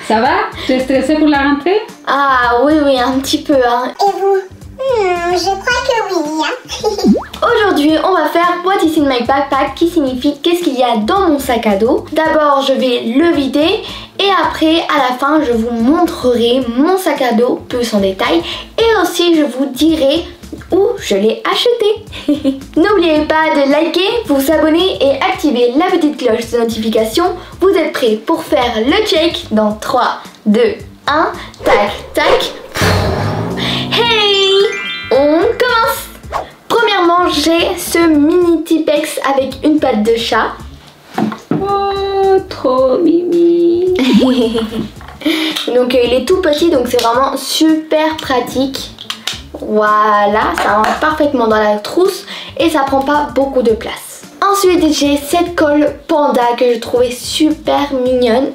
Ça va? Tu es stressée pour la rentrée? Ah oui, un petit peu. Hein. Et vous? Je crois que oui. Hein. Aujourd'hui, on va faire What is in my backpack, qui signifie qu'est-ce qu'il y a dans mon sac à dos. D'abord, je vais le vider et après, à la fin, je vous montrerai mon sac à dos plus en détail et aussi je vous dirai où je l'ai acheté. N'oubliez pas de liker, vous abonner et activer la petite cloche de notification. Vous êtes prêts pour faire le check dans 3, 2, 1, tac, tac. Hey! On commence! Premièrement, j'ai ce mini Tipex avec une patte de chat. Oh, trop mimi. Donc il est tout petit, donc c'est vraiment super pratique. Voilà, ça rentre parfaitement dans la trousse et ça prend pas beaucoup de place. Ensuite, j'ai cette colle panda que je trouvais super mignonne.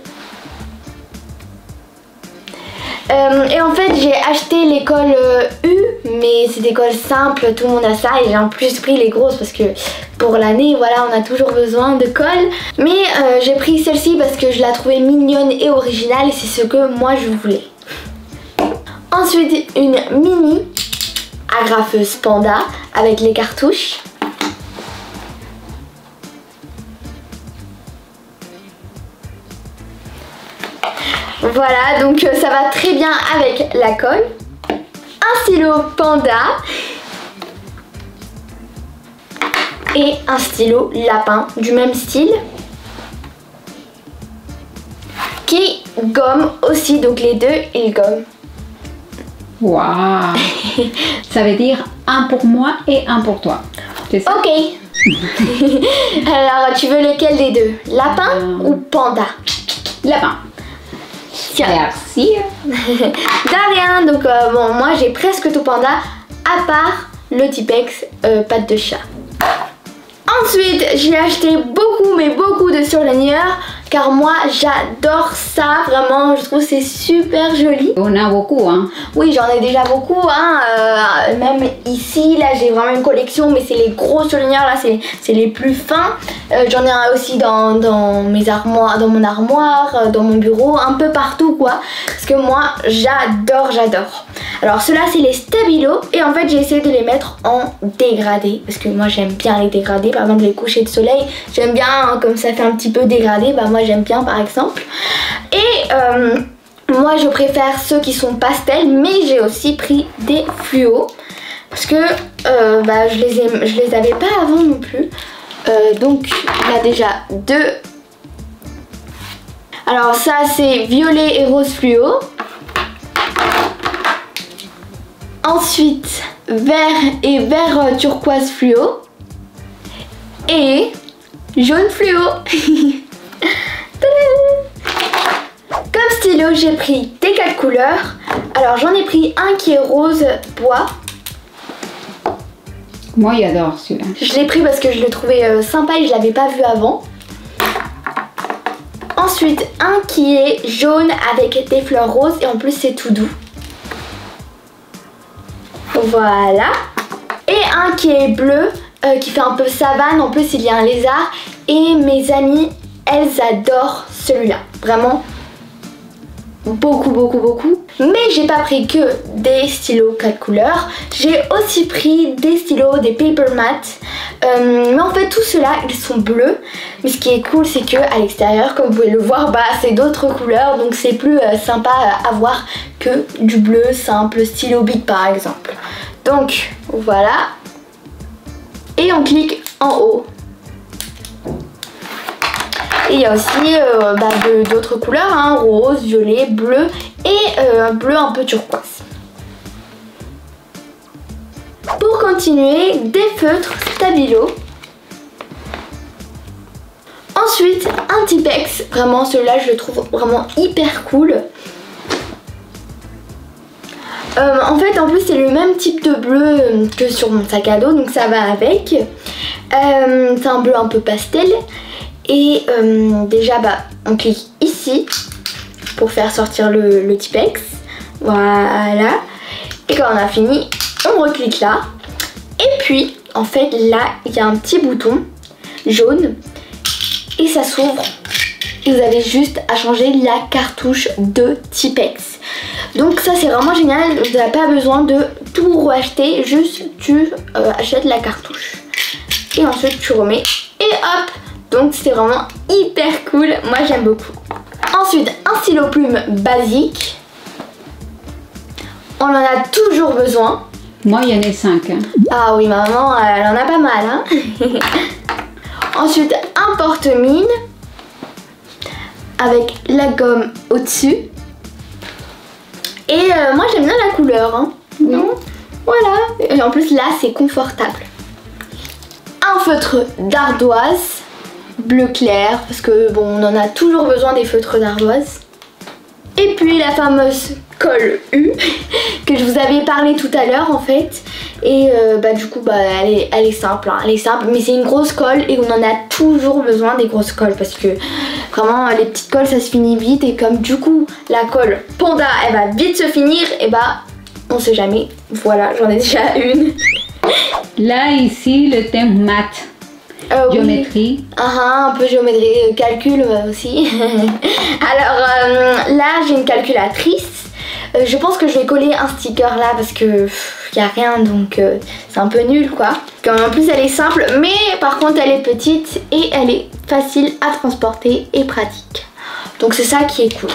Et en fait j'ai acheté les colles U, mais c'est des colles simples, tout le monde a ça et j'ai en plus pris les grosses parce que pour l'année voilà on a toujours besoin de colle. Mais j'ai pris celle-ci parce que je la trouvais mignonne et originale et c'est ce que moi je voulais. Ensuite une mini agrafeuse panda avec les cartouches. Voilà, donc ça va très bien avec la colle. Un stylo panda. Et un stylo lapin du même style. Qui gomme aussi, donc les deux ils gomment. Waouh. Ça veut dire un pour moi et un pour toi. C'est ça? Ok. Alors tu veux lequel des deux? Lapin ou panda? Lapin. Merci. De rien, donc bon, moi j'ai presque tout panda, à part le Tipex patte de chat. Ensuite, j'ai acheté beaucoup, mais beaucoup de surligneurs, car moi j'adore ça, vraiment, je trouve c'est super joli. On a beaucoup, hein? Oui, j'en ai déjà beaucoup, hein, même ici, là j'ai vraiment une collection, mais c'est les gros surligneurs, là c'est les plus fins. J'en ai un aussi dans mes armoires, dans mon armoire, dans mon bureau, un peu partout quoi, parce que moi j'adore. Alors ceux-là c'est les Stabilo, et en fait j'ai essayé de les mettre en dégradé, parce que moi j'aime bien les dégradés, par exemple les couchers de soleil, j'aime bien, hein, comme ça fait un petit peu dégradé, bah moi j'aime bien par exemple. Et moi je préfère ceux qui sont pastels, mais j'ai aussi pris des fluos parce que bah, je les avais pas avant non plus. Donc il y a déjà deux. Alors ça c'est violet et rose fluo. Ensuite vert et vert turquoise fluo. Et jaune fluo. Comme stylo, j'ai pris des 4 couleurs. Alors j'en ai pris un qui est rose bois. Moi j'adore celui-là. Je l'ai pris parce que je le trouvais sympa et je l'avais pas vu avant. Ensuite un qui est jaune avec des fleurs roses et en plus c'est tout doux. Voilà. Et un qui est bleu qui fait un peu savane, en plus il y a un lézard. Et mes amies, elles adorent celui-là, vraiment beaucoup. Mais j'ai pas pris que des stylos 4 couleurs, j'ai aussi pris des stylos, des paper matte. Mais en fait tous ceux-là ils sont bleus, mais ce qui est cool c'est que à l'extérieur, comme vous pouvez le voir, bah c'est d'autres couleurs, donc c'est plus sympa à voir que du bleu simple stylo Bic par exemple. Donc voilà, et on clique en haut. Et il y a aussi d'autres couleurs, hein, rose, violet, bleu et bleu un peu turquoise. Pour continuer, des feutres Stabilo. Ensuite, un Tipex. Vraiment, celui-là, je le trouve vraiment hyper cool. En fait, en plus, c'est le même type de bleu que sur mon sac à dos, donc ça va avec. C'est un bleu un peu pastel. Et déjà on clique ici pour faire sortir le Tipex. Voilà. Et quand on a fini, on reclique là. Et puis en fait là il y a un petit bouton jaune et ça s'ouvre et vous avez juste à changer la cartouche de Tipex. Donc ça c'est vraiment génial, vous n'avez pas besoin de tout racheter, juste tu achètes la cartouche et ensuite tu remets et hop. Donc c'est vraiment hyper cool, moi j'aime beaucoup. Ensuite un stylo plume basique, on en a toujours besoin. Moi il y en a 5. Hein. Ah oui, maman elle en a pas mal hein. Ensuite un porte-mine avec la gomme au-dessus. Et moi j'aime bien la couleur hein. Oui. Voilà, et en plus là c'est confortable. Un feutre d'ardoise bleu clair, parce que bon on en a toujours besoin des feutres d'ardoise. Et puis la fameuse colle U que je vous avais parlé tout à l'heure en fait. Et du coup elle est simple hein. Elle est simple, mais c'est une grosse colle et on en a toujours besoin des grosses colles, parce que vraiment les petites colles ça se finit vite, et comme du coup la colle Panda elle va vite se finir, et on sait jamais. Voilà, j'en ai déjà une. Là ici le thème maths. Géométrie. Oui. Un peu géométrie, calcul aussi. Alors là j'ai une calculatrice. Je pense que je vais coller un sticker là parce que y a rien, donc c'est un peu nul quoi. En plus elle est simple, mais par contre elle est petite et elle est facile à transporter et pratique. Donc c'est ça qui est cool.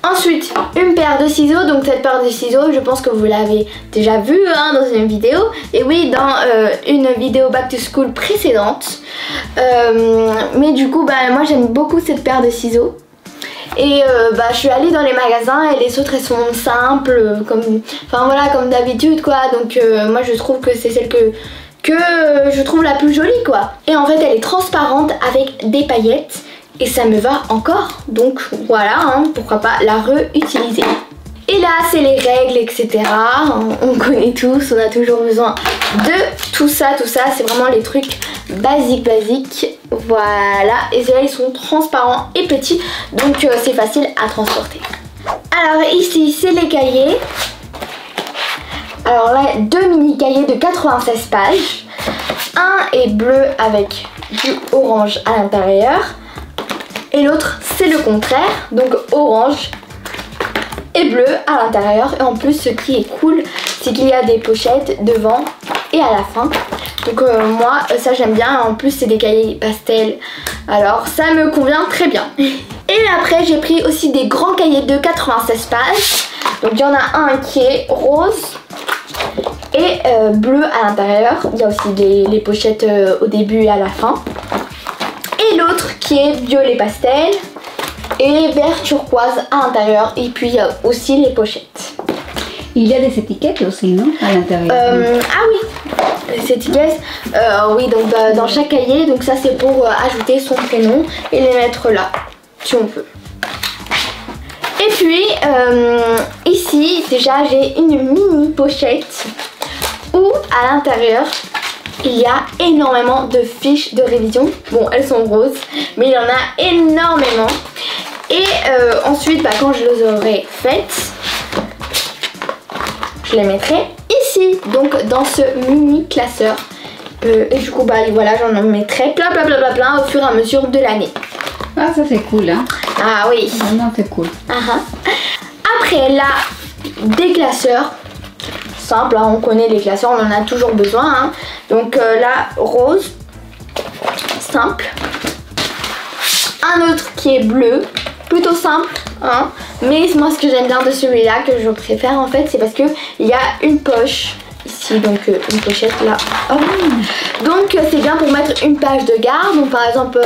Ensuite, une paire de ciseaux. Donc cette paire de ciseaux, je pense que vous l'avez déjà vu hein, dans une vidéo. Et oui, dans une vidéo back to school précédente. Mais du coup, moi j'aime beaucoup cette paire de ciseaux. Et je suis allée dans les magasins et les autres elles sont simples, comme d'habitude quoi. Donc moi je trouve que c'est celle que je trouve la plus jolie quoi. Et en fait elle est transparente avec des paillettes. Et ça me va encore, donc voilà, hein, pourquoi pas la réutiliser. Et là c'est les règles, etc. On connaît tous, on a toujours besoin de tout ça, c'est vraiment les trucs basiques. Voilà, et ceux-là ils sont transparents et petits, donc c'est facile à transporter. Alors ici c'est les cahiers. Alors là 2 mini cahiers de 96 pages. Un est bleu avec du orange à l'intérieur. Et l'autre c'est le contraire, donc orange et bleu à l'intérieur. Et en plus ce qui est cool c'est qu'il y a des pochettes devant et à la fin. Donc moi ça j'aime bien, en plus c'est des cahiers pastels, alors ça me convient très bien. Et après j'ai pris aussi des grands cahiers de 96 pages. Donc il y en a un qui est rose et bleu à l'intérieur. Il y a aussi les pochettes au début et à la fin. Et l'autre qui est violet pastel et vert turquoise à l'intérieur. Et puis il y a aussi les pochettes. Il y a des étiquettes aussi, non, à l'intérieur? Ah oui, les étiquettes. Oui, donc dans chaque cahier. Donc ça c'est pour ajouter son prénom et les mettre là, si on peut. Et puis ici déjà j'ai une mini pochette où à l'intérieur il y a énormément de fiches de révision. Bon, elles sont roses, mais il y en a énormément. Et ensuite, quand je les aurai faites, je les mettrai ici, donc dans ce mini classeur. Et du coup, voilà, j'en mettrai plein au fur et à mesure de l'année. Ah, ça c'est cool, hein. Ah oui. Vraiment, c'est cool. Après, là, des classeurs. Simple, hein, on connaît les classeurs, on en a toujours besoin. Hein. Donc là, rose, simple. Un autre qui est bleu, plutôt simple. Hein. Mais moi, ce que j'aime bien de celui-là, que je préfère en fait, c'est parce qu'il y a une poche ici, donc une pochette là. Donc c'est bien pour mettre une page de garde. Donc par exemple,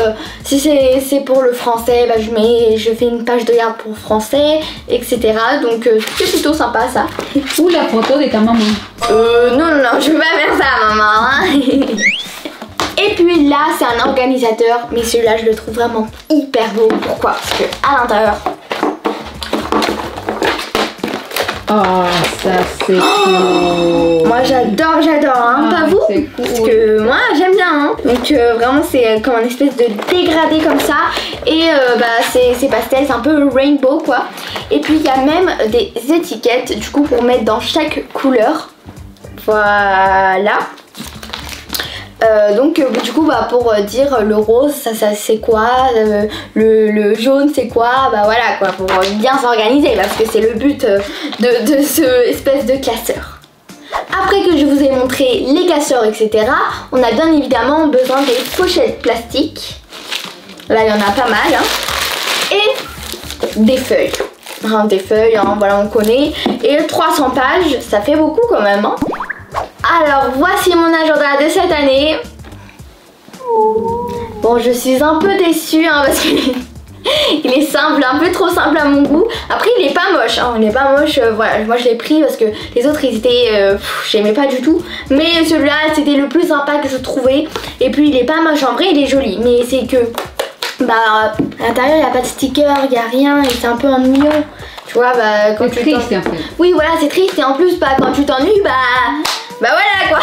si c'est pour le français, je fais une page de garde pour français, etc. Donc c'est plutôt sympa ça. Ou la photo de ta maman. Non, je vais pas faire ça maman. Hein. Et puis là c'est un organisateur, mais celui-là je le trouve vraiment hyper beau. Pourquoi? Parce que à l'intérieur, oh, ça c'est cool. Moi j'adore, hein, pas vous? Cool. Parce que moi j'aime bien, hein. Donc vraiment c'est comme une espèce de dégradé comme ça. Et c'est pastel, c'est un peu rainbow quoi. Et puis il y a même des étiquettes du coup pour mettre dans chaque couleur. Voilà. Donc du coup bah pour dire le rose ça c'est quoi, le jaune c'est quoi, bah voilà quoi, pour bien s'organiser parce que c'est le but de ce espèce de classeur. Après que je vous ai montré les classeurs etc, on a bien évidemment besoin des pochettes plastiques. Là il y en a pas mal hein. Et des feuilles. Des feuilles, hein, voilà on connaît. Et 300 pages, ça fait beaucoup quand même hein. Alors voici mon agenda de cette année. Bon je suis un peu déçue hein, parce qu'il est simple, un peu trop simple à mon goût. Après il est pas moche hein, il est pas moche, voilà moi je l'ai pris parce que les autres ils étaient, j'aimais pas du tout. Mais celui-là c'était le plus sympa que je trouvais. Et puis il est pas moche en vrai, il est joli. Mais c'est que bah à l'intérieur il n'y a pas de sticker, il n'y a rien et c'est un peu ennuyeux. Tu vois bah quand tu triste en fait. Oui voilà c'est triste et en plus bah quand tu t'ennuies bah voilà quoi.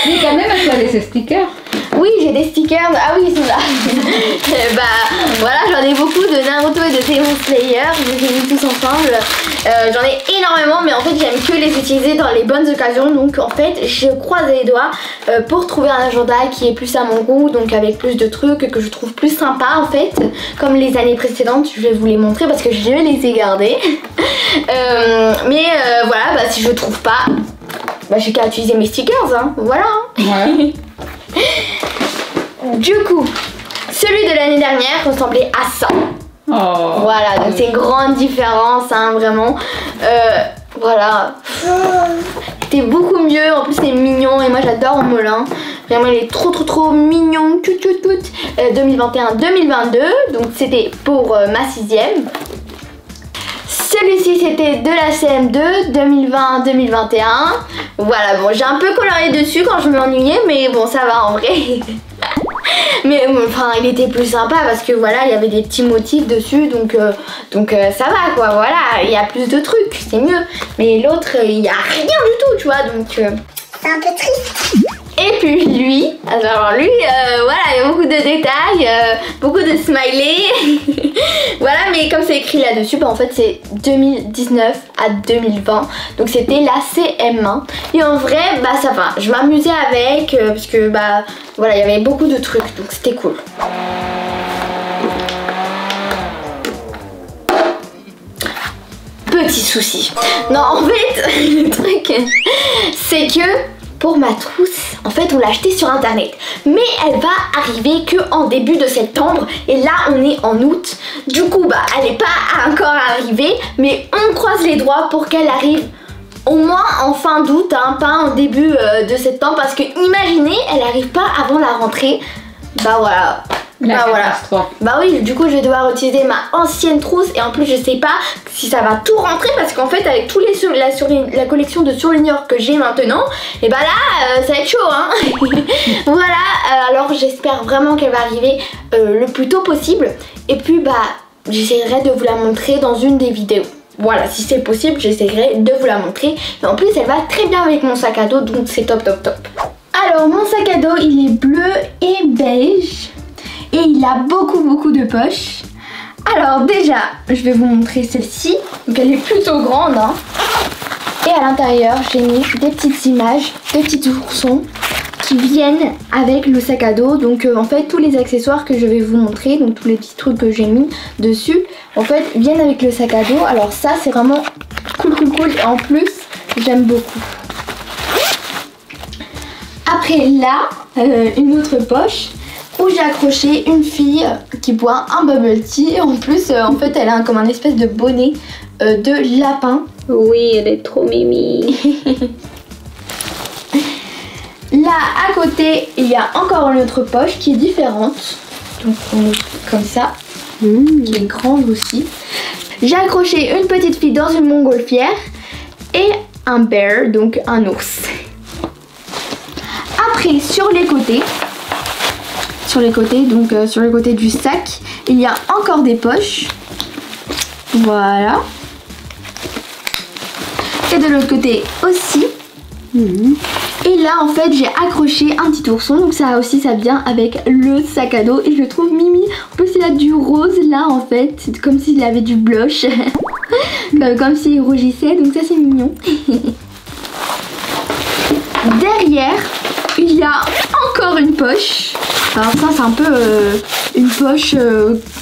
Mais quand même tu as laissé stickers. Oui j'ai des stickers, ah oui ils sont là. Bah voilà j'en ai beaucoup de Naruto et de Demon Slayer, je les ai mis tous ensemble. J'en ai énormément mais en fait j'aime que les utiliser dans les bonnes occasions. Donc en fait je croise les doigts pour trouver un agenda qui est plus à mon goût, donc avec plus de trucs que je trouve plus sympa en fait. Comme les années précédentes, je vais vous les montrer parce que je les ai gardés. Mais voilà bah si je trouve pas, bah j'ai qu'à utiliser mes stickers hein, voilà hein. Ouais. Du coup, celui de l'année dernière ressemblait à ça. Oh. Voilà, donc c'est une grande différence, hein, vraiment. Voilà. C'était beaucoup mieux, en plus c'est mignon et moi j'adore Molin. Vraiment il est trop mignon. 2021-2022, donc c'était pour ma 6e. Celui-ci c'était de la CM2 2020-2021. Voilà bon j'ai un peu coloré dessus quand je m'ennuyais mais bon ça va en vrai. Mais enfin il était plus sympa parce que voilà il y avait des petits motifs dessus donc ça va quoi, voilà il y a plus de trucs c'est mieux. Mais l'autre il n'y a rien du tout tu vois donc C'est un peu triste. Et puis lui, alors lui, voilà, il y a beaucoup de détails, beaucoup de smileys. Voilà, mais comme c'est écrit là-dessus, bah en fait c'est 2019 à 2020. Donc c'était la CM1. Et en vrai, bah ça va. Je m'amusais avec, parce que bah voilà, il y avait beaucoup de trucs, donc c'était cool. Petit souci. Non, en fait, le truc, c'est que pour ma trousse, en fait on l'a achetée sur internet, mais elle va arriver que en début de septembre et là on est en août. Du coup bah elle n'est pas encore arrivée, mais on croise les doigts pour qu'elle arrive au moins en fin d'août, hein, pas en début de septembre, parce que imaginez elle arrive pas avant la rentrée. Bah voilà. Bah voilà. Bah oui, du coup je vais devoir utiliser ma ancienne trousse et en plus je sais pas si ça va tout rentrer parce qu'en fait avec tous les la collection de surligneurs que j'ai maintenant, et bah là ça va être chaud hein. Voilà, alors j'espère vraiment qu'elle va arriver le plus tôt possible et puis bah j'essaierai de vous la montrer dans une des vidéos. Voilà, si c'est possible j'essaierai de vous la montrer. Et en plus elle va très bien avec mon sac à dos donc c'est top. Alors mon sac à dos il est bleu et beige. Et il a beaucoup de poches. Alors déjà, je vais vous montrer celle-ci. Donc elle est plutôt grande hein. Et à l'intérieur, j'ai mis des petites images, des petits oursons qui viennent avec le sac à dos. Donc en fait, tous les accessoires que je vais vous montrer, donc tous les petits trucs que j'ai mis dessus, en fait, viennent avec le sac à dos. Alors ça, c'est vraiment cool. Et en plus, j'aime beaucoup. Après là, une autre poche où j'ai accroché une fille qui boit un bubble tea. En plus, en fait, elle a comme un espèce de bonnet de lapin. Oui, elle est trop mimi. Là, à côté, il y a encore une autre poche qui est différente. Donc, on est comme ça, qui est grande aussi. J'ai accroché une petite fille dans une montgolfière et un bear, donc un ours. Après, sur les côtés, donc sur le côté du sac, il y a encore des poches. Voilà. Et de l'autre côté aussi. Et là en fait j'ai accroché un petit ourson. Donc ça aussi ça vient avec le sac à dos. Et je le trouve mimi. En plus il a du rose là en fait. C'est comme s'il avait du blush. Comme s'il rougissait. Donc ça c'est mignon. Derrière, il y a encore une poche. Alors ça c'est un peu une poche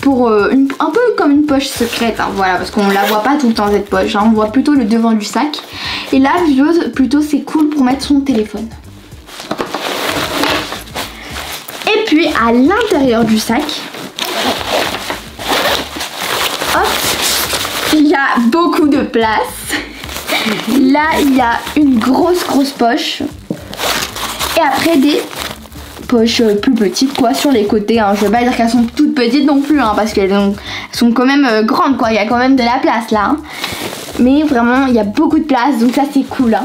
pour un peu comme une poche secrète, hein, voilà, parce qu'on la voit pas tout le temps cette poche, hein, on voit plutôt le devant du sac. Et là plutôt c'est cool pour mettre son téléphone. Et puis à l'intérieur du sac, hop, il y a beaucoup de place. Là il y a une grosse poche. Et après des poches plus petites quoi sur les côtés, hein. Je veux pas dire qu'elles sont toutes petites non plus, hein, parce qu'elles sont quand même grandes quoi, il y a quand même de la place là, hein. Mais vraiment il y a beaucoup de place, donc ça c'est cool, hein.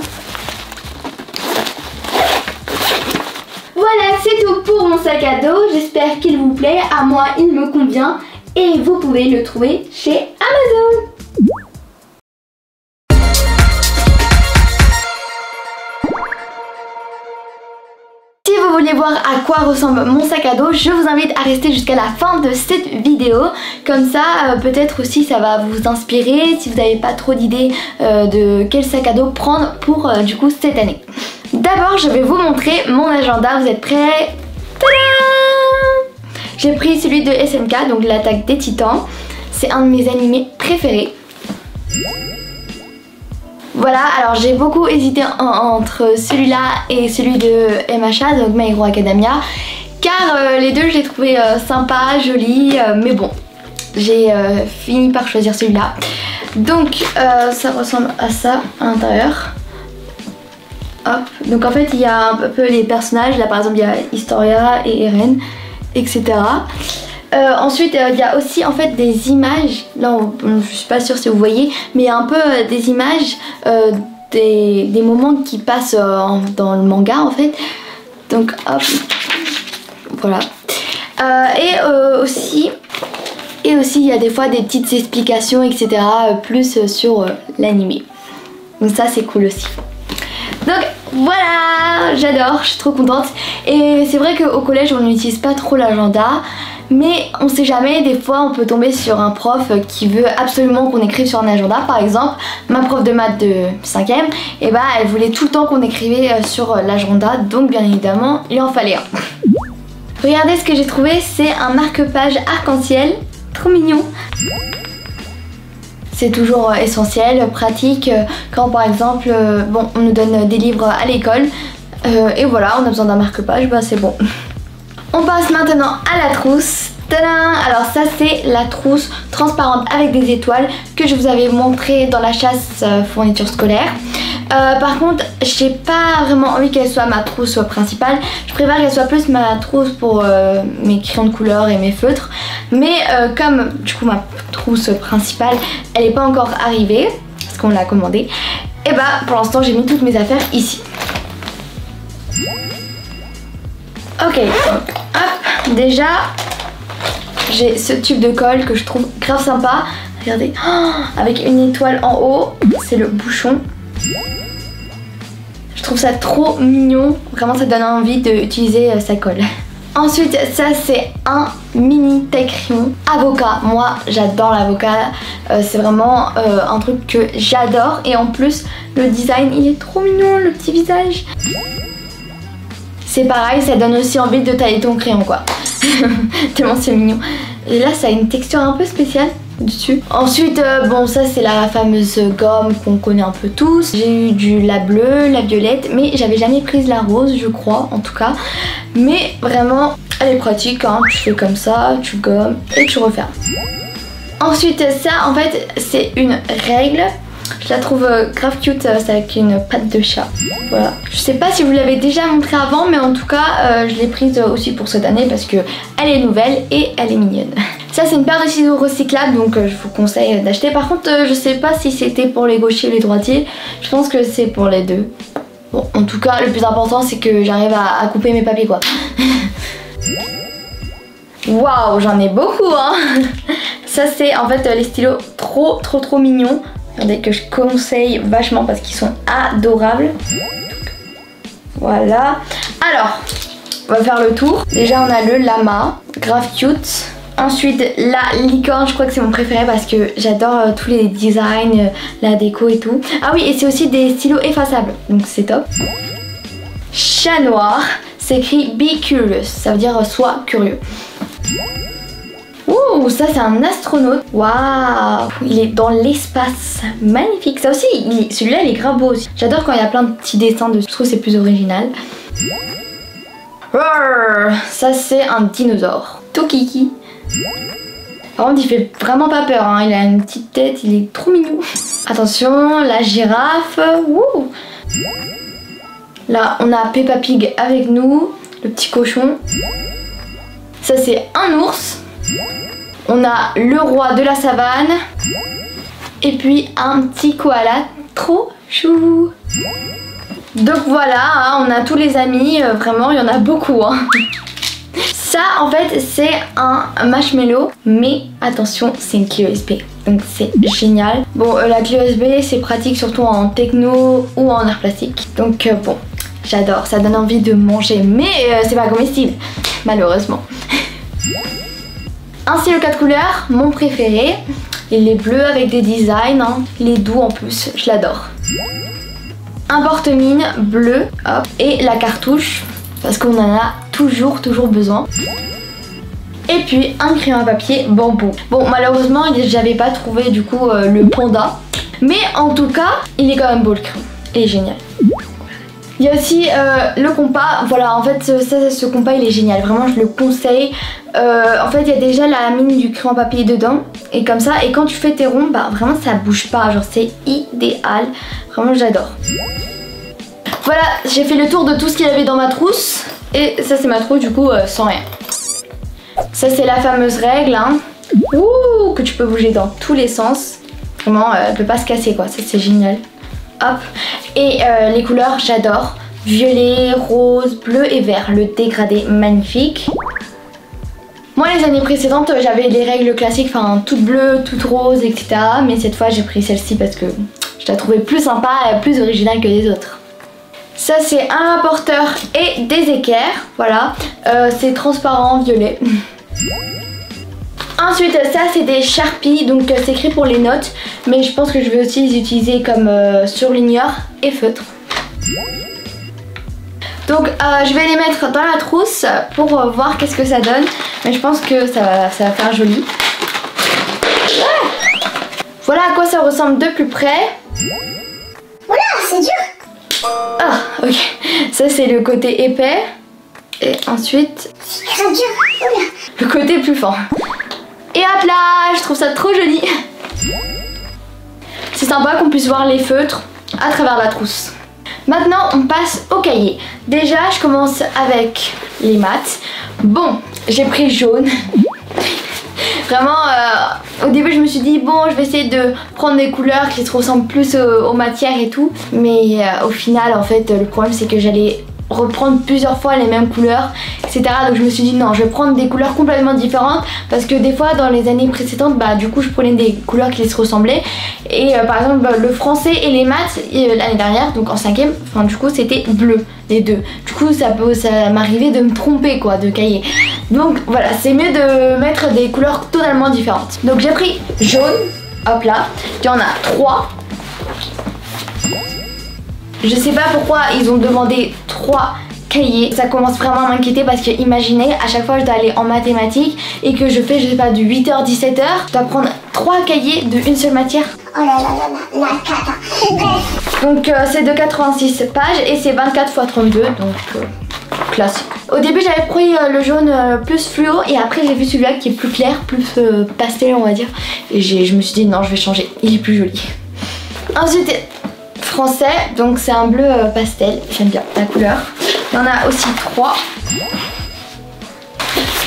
Voilà, c'est tout pour mon sac à dos, j'espère qu'il vous plaît, à moi il me convient et vous pouvez le trouver chez Amazon. Si vous voulez voir à quoi ressemble mon sac à dos, je vous invite à rester jusqu'à la fin de cette vidéo. Comme ça, peut-être aussi ça va vous inspirer si vous n'avez pas trop d'idées de quel sac à dos prendre pour du coup cette année. D'abord, je vais vous montrer mon agenda, vous êtes prêts? Tadam! J'ai pris celui de SNK, donc l'attaque des titans. C'est un de mes animés préférés. Voilà, alors j'ai beaucoup hésité entre celui-là et celui de MHA, donc My Hero Academia, car les deux je les trouvais sympas, jolis, mais bon, j'ai fini par choisir celui-là. Donc ça ressemble à ça à l'intérieur. Hop, donc en fait il y a un peu les personnages, là par exemple il y a Historia et Eren, etc. Ensuite il y a aussi en fait des images, là je suis pas sûre si vous voyez, mais un peu des images des moments qui passent dans le manga en fait. Donc hop, voilà. Aussi il y a des fois des petites explications etc. plus sur l'animé. Donc ça c'est cool aussi. Donc voilà, j'adore, je suis trop contente. Et c'est vrai qu'au collège on n'utilise pas trop l'agenda, mais on sait jamais, des fois on peut tomber sur un prof qui veut absolument qu'on écrive sur un agenda. Par exemple, ma prof de maths de 5ème, et bah elle voulait tout le temps qu'on écrivait sur l'agenda, donc bien évidemment il en fallait un. Regardez ce que j'ai trouvé, c'est un marque-page arc-en-ciel, trop mignon. C'est toujours essentiel, pratique, quand par exemple bon, on nous donne des livres à l'école et voilà, on a besoin d'un marque-page, bah c'est bon. On passe maintenant à la trousse. Tadam! Alors ça c'est la trousse transparente avec des étoiles que je vous avais montré dans la chasse fourniture scolaire. Par contre j'ai pas vraiment envie qu'elle soit ma trousse principale, je préfère qu'elle soit plus ma trousse pour mes crayons de couleur et mes feutres. Mais comme du coup ma trousse principale elle n'est pas encore arrivée parce qu'on l'a commandée, et bah pour l'instant j'ai mis toutes mes affaires ici. Ok, donc hop, déjà j'ai ce tube de colle que je trouve grave sympa. Regardez, oh, avec une étoile en haut, c'est le bouchon. Je trouve ça trop mignon, vraiment ça donne envie d'utiliser sa colle. Ensuite ça c'est un mini taille-crayon avocat. Moi j'adore l'avocat, c'est vraiment un truc que j'adore. Et en plus le design il est trop mignon, le petit visage. C'est pareil, ça donne aussi envie de tailler ton crayon quoi. Tellement c'est mignon. Et là ça a une texture un peu spéciale dessus. Ensuite bon ça c'est la fameuse gomme qu'on connaît un peu tous. J'ai eu la bleue, la violette, mais j'avais jamais prise la rose je crois en tout cas. Mais vraiment elle est pratique hein. Tu fais comme ça, tu gommes et tu refermes. Ensuite ça en fait c'est une règle. Je la trouve grave cute, c'est avec une patte de chat. Voilà. Je sais pas si vous l'avez déjà montré avant, mais en tout cas je l'ai prise aussi pour cette année parce que elle est nouvelle et elle est mignonne. Ça c'est une paire de ciseaux recyclables, donc je vous conseille d'acheter. Par contre je sais pas si c'était pour les gauchers ou les droitiers. Je pense que c'est pour les deux. Bon en tout cas le plus important c'est que j'arrive à couper mes papiers quoi. Waouh, j'en ai beaucoup hein. Ça c'est en fait les stylos trop mignons. Regardez, que je conseille vachement parce qu'ils sont adorables. Voilà. Alors, on va faire le tour. Déjà, on a le lama, grave cute. Ensuite, la licorne, je crois que c'est mon préféré parce que j'adore tous les designs, la déco et tout. Ah oui, et c'est aussi des stylos effaçables, donc c'est top. chat noir. C'est écrit Be Curious, ça veut dire sois curieux. Ouh, ça c'est un astronaute. Waouh, il est dans l'espace. Magnifique. Ça aussi, celui-là il est grave beau aussi. J'adore quand il y a plein de petits dessins dessus. Je trouve que c'est plus original. Roar, ça c'est un dinosaure. Tout kiki. Par contre il fait vraiment pas peur, hein. Il a une petite tête, il est trop mignon. Attention, la girafe. Ouh. Là on a Peppa Pig avec nous, le petit cochon. Ça c'est un ours. On a le roi de la savane. Et puis un petit koala trop chou. Donc voilà, hein, on a tous les amis, vraiment il y en a beaucoup. Hein. Ça en fait c'est un marshmallow, mais attention c'est une clé USB. Donc c'est génial. Bon la clé USB c'est pratique surtout en techno ou en art plastique. Donc bon, j'adore, ça donne envie de manger, mais c'est pas comestible, malheureusement. Un stylo 4 couleurs, mon préféré. Il est bleu avec des designs, hein. Il est doux en plus, je l'adore. Un porte-mine bleu, hop, et la cartouche, parce qu'on en a toujours besoin. Et puis un crayon à papier bambou. Bon malheureusement j'avais pas trouvé du coup le panda, mais en tout cas il est quand même beau le crayon, il est génial. Il y a aussi le compas, voilà en fait ce compas il est génial, vraiment je le conseille. En fait il y a déjà la mine du crayon papier dedans et comme ça, et quand tu fais tes ronds, bah vraiment ça bouge pas, genre c'est idéal, vraiment j'adore. Voilà, j'ai fait le tour de tout ce qu'il y avait dans ma trousse et ça c'est ma trousse du coup sans rien. Ça c'est la fameuse règle, hein. Ouh, que tu peux bouger dans tous les sens, vraiment elle peut pas se casser quoi, ça c'est génial. Hop. Et les couleurs j'adore, violet, rose, bleu et vert, le dégradé magnifique. Moi les années précédentes j'avais des règles classiques, enfin toutes bleues, toutes roses, etc. Mais cette fois j'ai pris celle-ci parce que je la trouvais plus sympa et plus originale que les autres. Ça c'est un rapporteur et des équerres, voilà, c'est transparent, violet. Ensuite ça c'est des Sharpies, donc c'est écrit pour les notes, mais je pense que je vais aussi les utiliser comme surligneur et feutre. Donc je vais les mettre dans la trousse pour voir qu'est-ce que ça donne, mais je pense que ça va faire joli. Voilà à quoi ça ressemble de plus près. Oula, c'est dur. Ah ok, ça c'est le côté épais et ensuite C'est dur. Oula. le côté plus fin. Et hop là, je trouve ça trop joli. C'est sympa qu'on puisse voir les feutres à travers la trousse. Maintenant on passe au cahier. Déjà je commence avec les maths. Bon, j'ai pris jaune. Vraiment au début je me suis dit bon je vais essayer de prendre des couleurs qui se ressemblent plus aux matières et tout. Mais au final en fait le problème c'est que j'allais reprendre plusieurs fois les mêmes couleurs, etc. Donc je me suis dit non, je vais prendre des couleurs complètement différentes parce que des fois dans les années précédentes bah du coup je prenais des couleurs qui se ressemblaient et par exemple le français et les maths l'année dernière, donc en 5ème, enfin du coup c'était bleu les deux. Du coup ça m'arrivait de me tromper quoi de cahier. Donc voilà, c'est mieux de mettre des couleurs totalement différentes. Donc j'ai pris jaune, hop là, il y en a 3. Je sais pas pourquoi ils ont demandé 3 cahiers. Ça commence vraiment à m'inquiéter parce que imaginez, à chaque fois je dois aller en mathématiques et que je fais, je sais pas, du 8h, 17h, je dois prendre 3 cahiers de une seule matière. Oh là là là là, la cata. Bref. Donc c'est de 86 pages et c'est 24 x 32, donc classique. Au début j'avais pris le jaune plus fluo et après j'ai vu celui-là qui est plus clair, plus pastel on va dire. Et je me suis dit non, je vais changer, il est plus joli. Ensuite français, donc c'est un bleu pastel, j'aime bien la couleur. Il y en a aussi 3.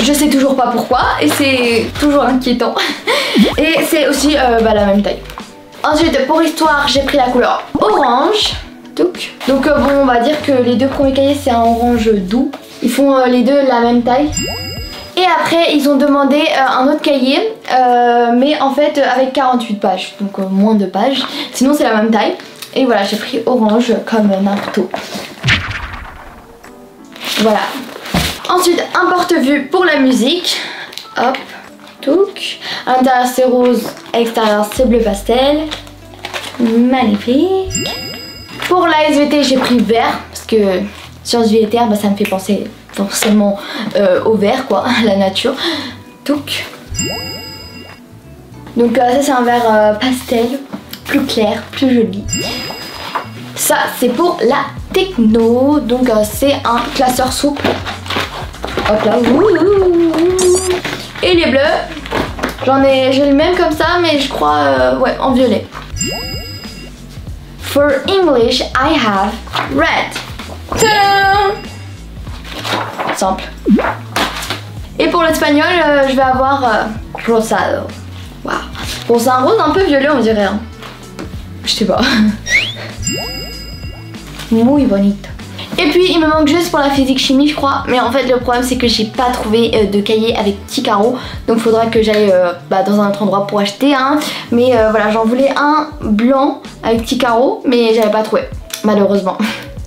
Je sais toujours pas pourquoi et c'est toujours inquiétant. Et c'est aussi la même taille. Ensuite pour histoire j'ai pris la couleur orange. Donc bon on va dire que les deux premiers cahiers c'est un orange doux. Ils font les deux la même taille. Et après ils ont demandé un autre cahier mais en fait avec 48 pages, donc moins de pages. Sinon c'est la même taille. Et voilà, j'ai pris orange comme Naruto. Voilà. Ensuite, un porte-vue pour la musique. Hop, touc. À l'intérieur c'est rose, à l'extérieur c'est bleu pastel. Magnifique. Pour la SVT, j'ai pris vert parce que sciences vie et terre, bah, ça me fait penser forcément au vert quoi, à la nature. Donc ça c'est un vert pastel, plus clair, plus joli. Ça c'est pour la techno, donc c'est un classeur souple. Hop là, et les bleus, j'ai le même comme ça, mais je crois ouais, en violet. For English, I have red. Tadam! Simple. Et pour l'espagnol, je vais avoir rosado. Waouh. Bon, c'est un rose un peu violet, on dirait. Hein. Je sais pas. Muy bonito. Et puis il me manque juste pour la physique chimie je crois, mais en fait le problème c'est que j'ai pas trouvé de cahier avec petits carreaux, donc faudra que j'aille dans un autre endroit pour acheter un, mais voilà, j'en voulais un blanc avec petits carreaux, mais j'avais pas trouvé malheureusement.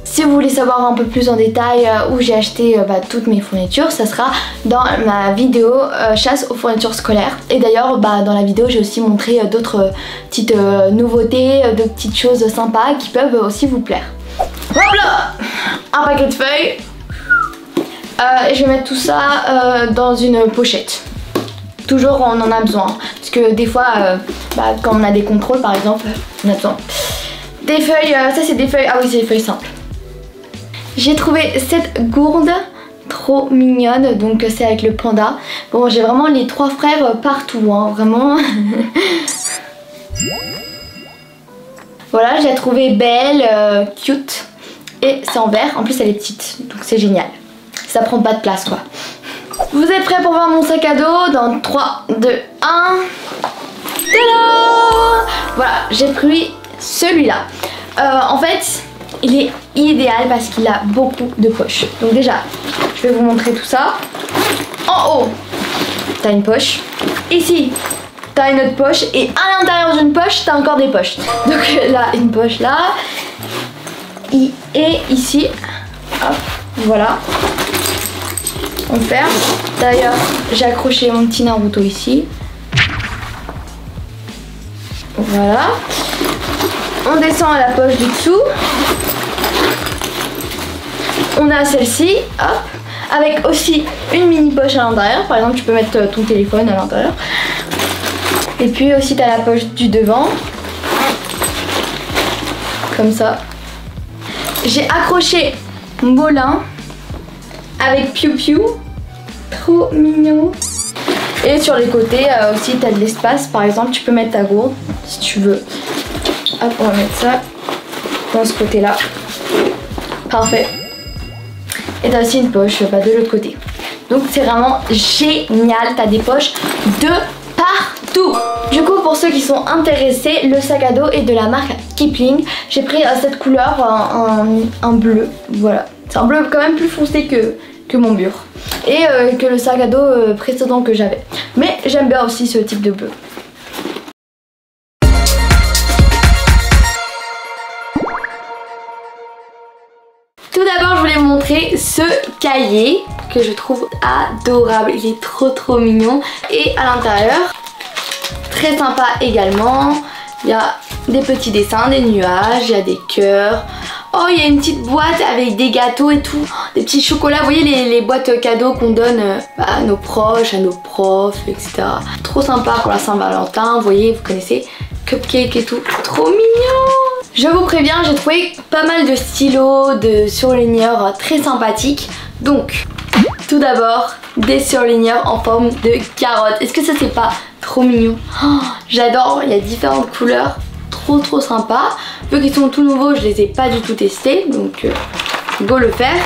Si vous voulez savoir un peu plus en détail où j'ai acheté toutes mes fournitures, ça sera dans ma vidéo chasse aux fournitures scolaires. Et d'ailleurs dans la vidéo j'ai aussi montré d'autres petites nouveautés, de petites choses sympas qui peuvent aussi vous plaire. Hop là, un paquet de feuilles et je vais mettre tout ça dans une pochette. Toujours on en a besoin parce que des fois quand on a des contrôles par exemple on a besoin des feuilles, ça c'est des feuilles, ah oui c'est des feuilles simples. J'ai trouvé cette gourde trop mignonne, donc c'est avec le panda. Bon j'ai vraiment les trois frères partout hein, vraiment. Voilà, je l'ai trouvée belle, cute, et c'est en vert, en plus elle est petite, donc c'est génial. Ça prend pas de place quoi. Vous êtes prêts pour voir mon sac à dos? Dans 3, 2, 1... Tada! Voilà, j'ai pris celui-là. En fait, il est idéal parce qu'il a beaucoup de poches. Donc déjà, je vais vous montrer tout ça. En haut, t'as une poche. Ici, t'as une autre poche et à l'intérieur d'une poche t'as encore des poches. Donc là une poche là et ici hop, voilà, on ferme. D'ailleurs j'ai accroché mon petit Naruto ici, voilà. On descend à la poche du dessous, on a celle-ci, hop, avec aussi une mini poche à l'intérieur. Par exemple tu peux mettre ton téléphone à l'intérieur. Et puis aussi t'as la poche du devant, comme ça. J'ai accroché Molin avec Piu Piu, trop mignon. Et sur les côtés aussi t'as de l'espace, par exemple tu peux mettre ta gourde si tu veux. Hop, on va mettre ça dans ce côté là, parfait. Et t'as aussi une poche de l'autre côté. Donc c'est vraiment génial, t'as des poches de partout. Du coup pour ceux qui sont intéressés, le sac à dos est de la marque Kipling. J'ai pris cette couleur, un bleu, voilà. C'est un bleu quand même plus foncé que mon mur et que le sac à dos précédent que j'avais. Mais j'aime bien aussi ce type de bleu. Tout d'abord je voulais vous montrer ce cahier que je trouve adorable, il est trop mignon. Et à l'intérieur, très sympa également, il y a des petits dessins, des nuages, il y a des cœurs. Oh, il y a une petite boîte avec des gâteaux et tout, des petits chocolats. Vous voyez les boîtes cadeaux qu'on donne à nos proches, à nos profs, etc. Trop sympa pour la Saint-Valentin, vous voyez, vous connaissez, cupcake et tout, trop mignon. Je vous préviens, j'ai trouvé pas mal de stylos, de surligneurs très sympathiques. Donc, tout d'abord, des surligneurs en forme de carotte. Est-ce que ça c'est pas trop mignon? Oh, j'adore, il y a différentes couleurs, trop sympa. Vu qu'ils sont tout nouveaux, je les ai pas du tout testés, donc go le faire.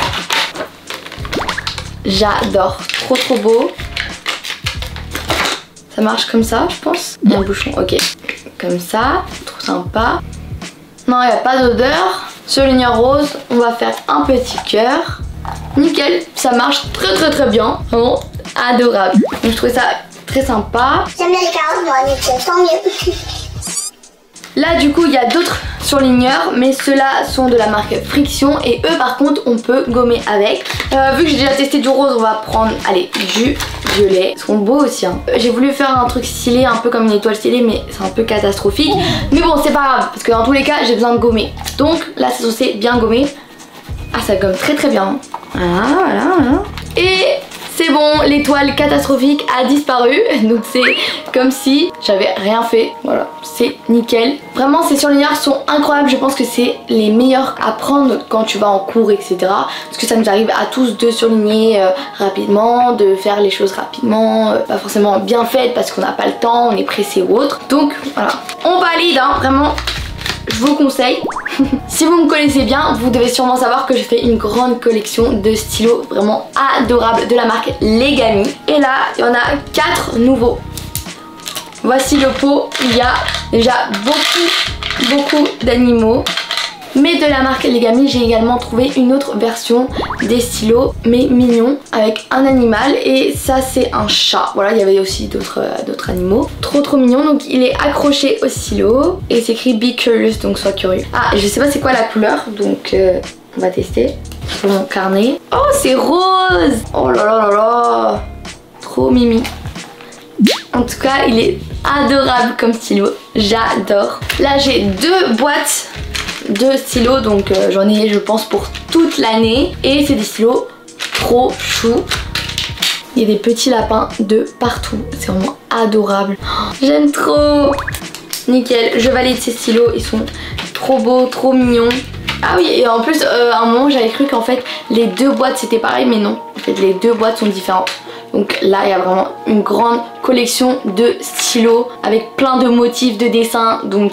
J'adore, trop beau. Ça marche comme ça, je pense. Il y a un bouchon, ok. Comme ça, trop sympa. Non, il n'y a pas d'odeur. Surligneur rose, on va faire un petit cœur. Nickel, ça marche très bien. Vraiment adorable. Donc je trouvais ça très sympa. J'aime bien les carottes, moi, donc tant mieux. Là du coup il y a d'autres surligneurs, mais ceux-là sont de la marque Friction et eux par contre on peut gommer avec. Vu que j'ai déjà testé du rose, on va prendre, allez, du violet. Ils sont beaux aussi hein. J'ai voulu faire un truc stylé, un peu comme une étoile stylée, mais c'est un peu catastrophique. Mais bon c'est pas grave, parce que dans tous les cas j'ai besoin de gommer. Donc là c'est censé bien gommer. Ah, ça gomme très très bien. Voilà. Et c'est bon, l'étoile catastrophique a disparu. Donc c'est comme si j'avais rien fait. Voilà, c'est nickel. Vraiment, ces surligneurs sont incroyables. Je pense que c'est les meilleurs à prendre quand tu vas en cours, etc. Parce que ça nous arrive à tous de surligner rapidement, de faire les choses rapidement. Pas forcément bien faites parce qu'on n'a pas le temps, on est pressé ou autre. Donc voilà, on valide, hein, vraiment. Je vous conseille. Si vous me connaissez bien, vous devez sûrement savoir que je fais une grande collection de stylos vraiment adorables de la marque Legami. Et là, il y en a 4 nouveaux. Voici le pot. Il y a déjà beaucoup d'animaux. Mais de la marque Legami, j'ai également trouvé une autre version des stylos, mais mignons, avec un animal. Et ça, c'est un chat. Voilà, il y avait aussi d'autres animaux. Trop mignon. Donc, il est accroché au stylo. Et c'est écrit Be Curious, donc sois curieux. Ah, je sais pas c'est quoi la couleur, donc on va tester. Sur mon carnet. Oh, c'est rose! Oh là là là là! Trop mimi. En tout cas, il est adorable comme stylo. J'adore. Là, j'ai 2 boîtes de stylos, donc j'en ai je pense pour toute l'année, et c'est des stylos trop chou. Il y a des petits lapins de partout, c'est vraiment adorable. Oh, j'aime trop. Nickel, je valide ces stylos, ils sont trop beaux, trop mignons. Ah oui, et en plus à un moment j'avais cru qu'en fait les 2 boîtes c'était pareil, mais non, en fait les 2 boîtes sont différentes. Donc là il y a vraiment une grande collection de stylos avec plein de motifs de dessins, donc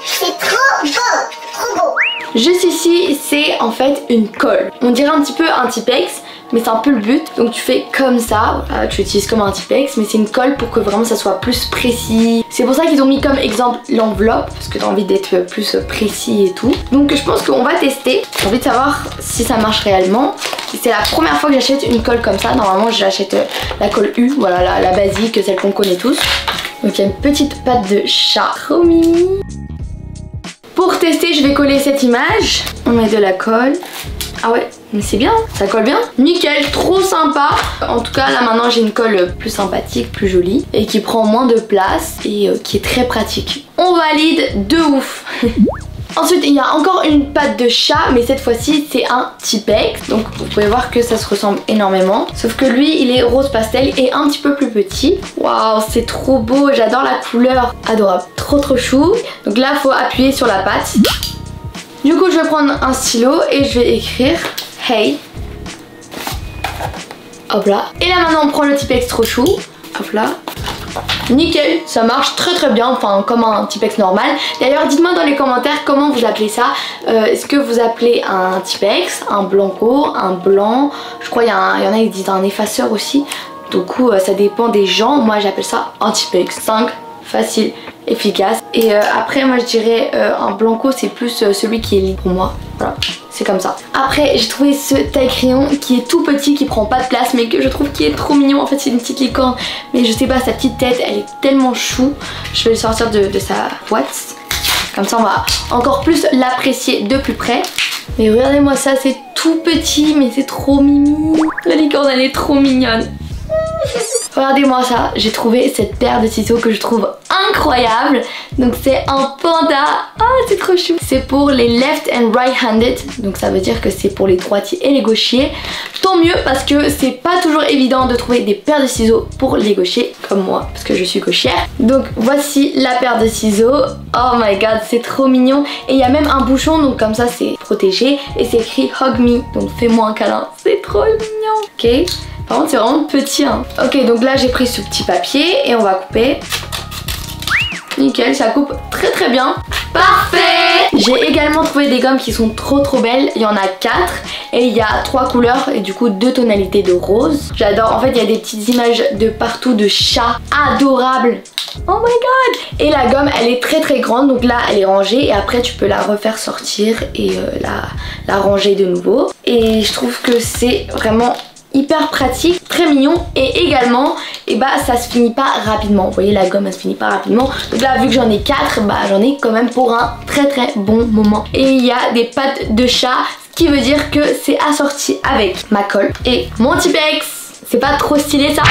C'est trop beau. juste ici, c'est en fait une colle. On dirait un petit peu un Tipex, mais c'est un peu le but. Donc tu fais comme ça, tu utilises comme un Tipex, mais c'est une colle pour que vraiment ça soit plus précis. C'est pour ça qu'ils ont mis comme exemple l'enveloppe, parce que t'as envie d'être plus précis et tout. Donc je pense qu'on va tester. J'ai envie de savoir si ça marche réellement. C'est la première fois que j'achète une colle comme ça. Normalement j'achète la colle U, voilà la basique, celle qu'on connaît tous. Donc il y a une petite patte de chat. Trop mimi. Pour tester, je vais coller cette image. On met de la colle. Ah ouais, mais c'est bien, ça colle bien. Nickel, trop sympa. En tout cas, là maintenant, j'ai une colle plus sympathique, plus jolie, et qui prend moins de place et qui est très pratique. On valide de ouf. Ensuite, il y a encore une patte de chat, mais cette fois-ci, c'est un Tipex. Donc, vous pouvez voir que ça se ressemble énormément. Sauf que lui, il est rose pastel et un petit peu plus petit. Waouh, c'est trop beau. J'adore la couleur. Adorable. Trop chou. Donc là, il faut appuyer sur la patte. Du coup, je vais prendre un stylo et je vais écrire Hey. Hop là. Et là, maintenant, on prend le Tipex trop chou. Hop là. Nickel, ça marche très bien, enfin comme un Tipex normal. D'ailleurs dites-moi dans les commentaires comment vous appelez ça. Est-ce que vous appelez un Tipex, un blanco, un blanc? Je crois qu'il y en a qui disent un effaceur aussi. Du coup ça dépend des gens. Moi j'appelle ça un Tipex. Simple, facile, efficace. Et après moi je dirais un blanco, c'est plus celui qui est libre pour moi. Voilà, c'est comme ça. Après j'ai trouvé ce taille-crayon qui est tout petit, qui prend pas de place, mais que je trouve qui est trop mignon. En fait c'est une petite licorne, mais je sais pas, sa petite tête elle est tellement chou. Je vais le sortir de sa boîte. Comme ça on va encore plus l'apprécier de plus près. Mais regardez-moi ça, c'est tout petit mais c'est trop mimi. La licorne elle est trop mignonne. Regardez-moi ça, j'ai trouvé cette paire de ciseaux que je trouve incroyable. Donc c'est un panda. Ah, c'est trop chou. C'est pour les left and right handed. Donc ça veut dire que c'est pour les droitiers et les gauchers. Tant mieux parce que c'est pas toujours évident de trouver des paires de ciseaux pour les gauchers comme moi, parce que je suis gauchère. Donc voici la paire de ciseaux. Oh my god, c'est trop mignon. Et il y a même un bouchon, donc comme ça c'est protégé. Et c'est écrit Hug Me, donc fais-moi un câlin. C'est trop mignon. Ok. Par contre c'est vraiment petit hein. Ok, donc là j'ai pris ce petit papier et on va couper. Nickel, ça coupe très bien. Parfait. J'ai également trouvé des gommes qui sont trop belles. Il y en a 4 et il y a 3 couleurs et du coup 2 tonalités de rose. J'adore, en fait il y a des petites images de partout de chats adorables. Oh my god. Et la gomme elle est très grande, donc là elle est rangée et après tu peux la refaire sortir et la ranger de nouveau. Et je trouve que c'est vraiment hyper pratique, très mignon et également ça se finit pas rapidement. Vous voyez la gomme elle se finit pas rapidement. Donc là vu que j'en ai 4, j'en ai quand même pour un très bon moment. Et il y a des pattes de chat, ce qui veut dire que c'est assorti avec ma colle et mon Tipex. C'est pas trop stylé ça?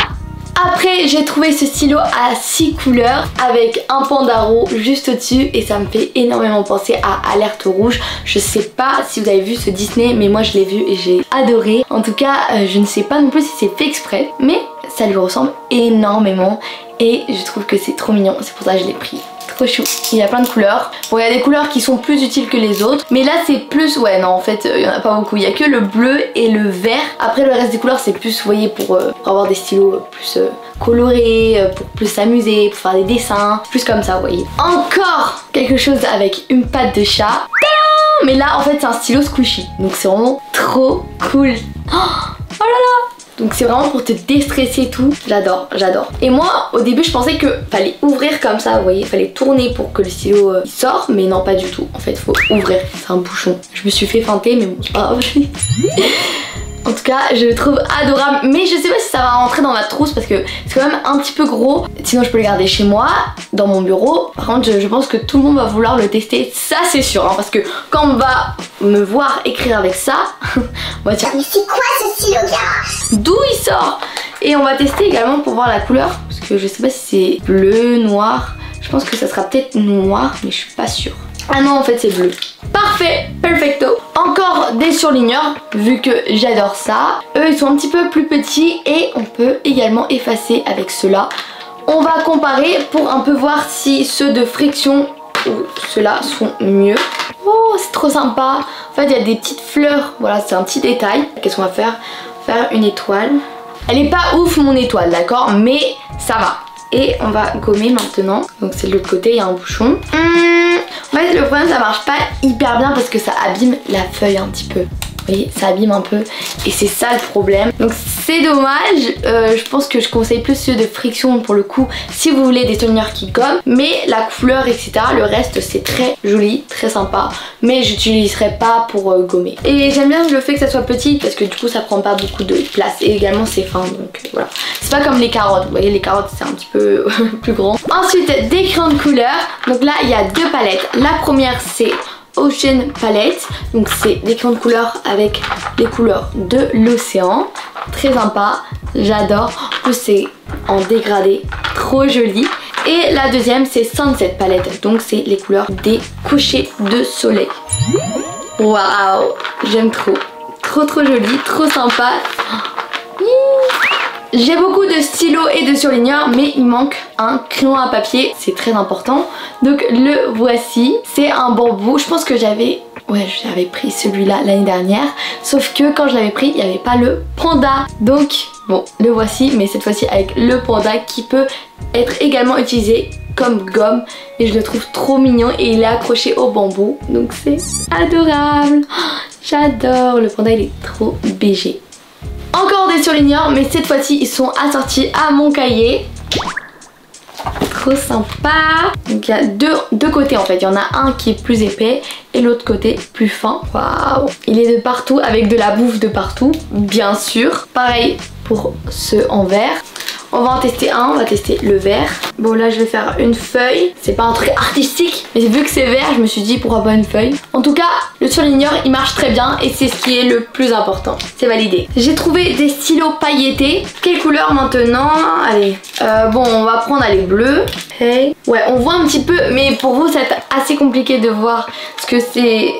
Après j'ai trouvé ce stylo à 6 couleurs avec un pandaro juste au-dessus et ça me fait énormément penser à Alerte Rouge. Je sais pas si vous avez vu ce Disney mais moi je l'ai vu et j'ai adoré. En tout cas je ne sais pas non plus si c'est fait exprès mais ça lui ressemble énormément et je trouve que c'est trop mignon, c'est pour ça que je l'ai pris. Trop chou. Il y a plein de couleurs. Bon, il y a des couleurs qui sont plus utiles que les autres. Mais là, c'est plus... Ouais, non, en fait, il y en a pas beaucoup. Il y a que le bleu et le vert. Après, le reste des couleurs, c'est plus, vous voyez, pour avoir des stylos plus colorés, pour plus s'amuser, pour faire des dessins. Plus comme ça, vous voyez. Encore quelque chose avec une patte de chat. Tadam! Mais là, en fait, c'est un stylo squishy. Donc, c'est vraiment trop cool. Oh là là! Donc c'est vraiment pour te déstresser et tout. J'adore, j'adore. Et moi au début je pensais que fallait ouvrir comme ça, vous voyez, fallait tourner pour que le stylo sorte. Mais non, pas du tout. En fait faut ouvrir, c'est un bouchon. Je me suis fait feinter mais bon c'est pas grave. En tout cas je le trouve adorable. Mais je sais pas si ça va rentrer dans ma trousse parce que c'est quand même un petit peu gros. Sinon je peux le garder chez moi, dans mon bureau. Par contre je pense que tout le monde va vouloir le tester. Ça c'est sûr hein, parce que quand on va me voir écrire avec ça, on va dire Mais c'est quoi ce stylo, gars? d'où il sort. Et on va tester également pour voir la couleur. Parce que je sais pas si c'est bleu, noir. Je pense que ça sera peut-être noir mais je suis pas sûre. Ah non en fait c'est bleu. Parfait, perfecto. Encore des surligneurs vu que j'adore ça. Eux ils sont un petit peu plus petits et on peut également effacer avec ceux-là. On va comparer pour un peu voir si ceux de friction ou ceux-là sont mieux. Oh c'est trop sympa. En fait il y a des petites fleurs. Voilà c'est un petit détail. Qu'est-ce qu'on va faire? Faire une étoile. Elle est pas ouf mon étoile d'accord mais ça va. Et on va gommer maintenant. Donc c'est de l'autre côté, il y a un bouchon. En fait le problème ça marche pas hyper bien parce que ça abîme la feuille un petit peu. Vous voyez, ça abîme un peu et c'est ça le problème. Donc c'est dommage, je pense que je conseille plus ceux de friction pour le coup si vous voulez des surligneurs qui gomment. Mais la couleur etc, le reste c'est très joli, très sympa. Mais j'utiliserai pas pour gommer. Et j'aime bien le fait que ça soit petit parce que du coup ça prend pas beaucoup de place. Et également c'est fin donc voilà. C'est pas comme les carottes, vous voyez les carottes c'est un petit peu plus grand. Ensuite des crayons de couleur. Donc là il y a deux palettes. La première c'est Ocean Palette, donc c'est des crayons de couleur avec les couleurs de l'océan, très sympa, j'adore, en plus c'est en dégradé, trop joli. Et la deuxième c'est Sunset Palette, donc c'est les couleurs des couchers de soleil. Waouh, j'aime trop, trop joli, trop sympa. J'ai beaucoup de stylos et de surligneurs mais il manque un crayon à papier, c'est très important. Donc le voici, c'est un bambou. Je pense que j'avais pris celui-là l'année dernière. Sauf que quand je l'avais pris, il n'y avait pas le panda. Donc bon, le voici, mais cette fois-ci avec le panda qui peut être également utilisé comme gomme. Et je le trouve trop mignon et il est accroché au bambou. Donc c'est adorable. J'adore, le panda il est trop BG. Encore des surligneurs mais cette fois-ci ils sont assortis à mon cahier. Trop sympa. Donc il y a deux côtés en fait. Il y en a un qui est plus épais et l'autre côté plus fin. Waouh. Il est de partout avec de la bouffe de partout bien sûr. Pareil pour ceux en vert. On va en tester un, on va tester le vert. Bon là je vais faire une feuille. C'est pas un truc artistique mais vu que c'est vert je me suis dit pourquoi pas une feuille. En tout cas le surligneur il marche très bien et c'est ce qui est le plus important. C'est validé. J'ai trouvé des stylos pailletés. Quelle couleur maintenant? Allez bon on va prendre les bleus. Hey. Ouais on voit un petit peu mais pour vous c'est assez compliqué de voir parce que c'est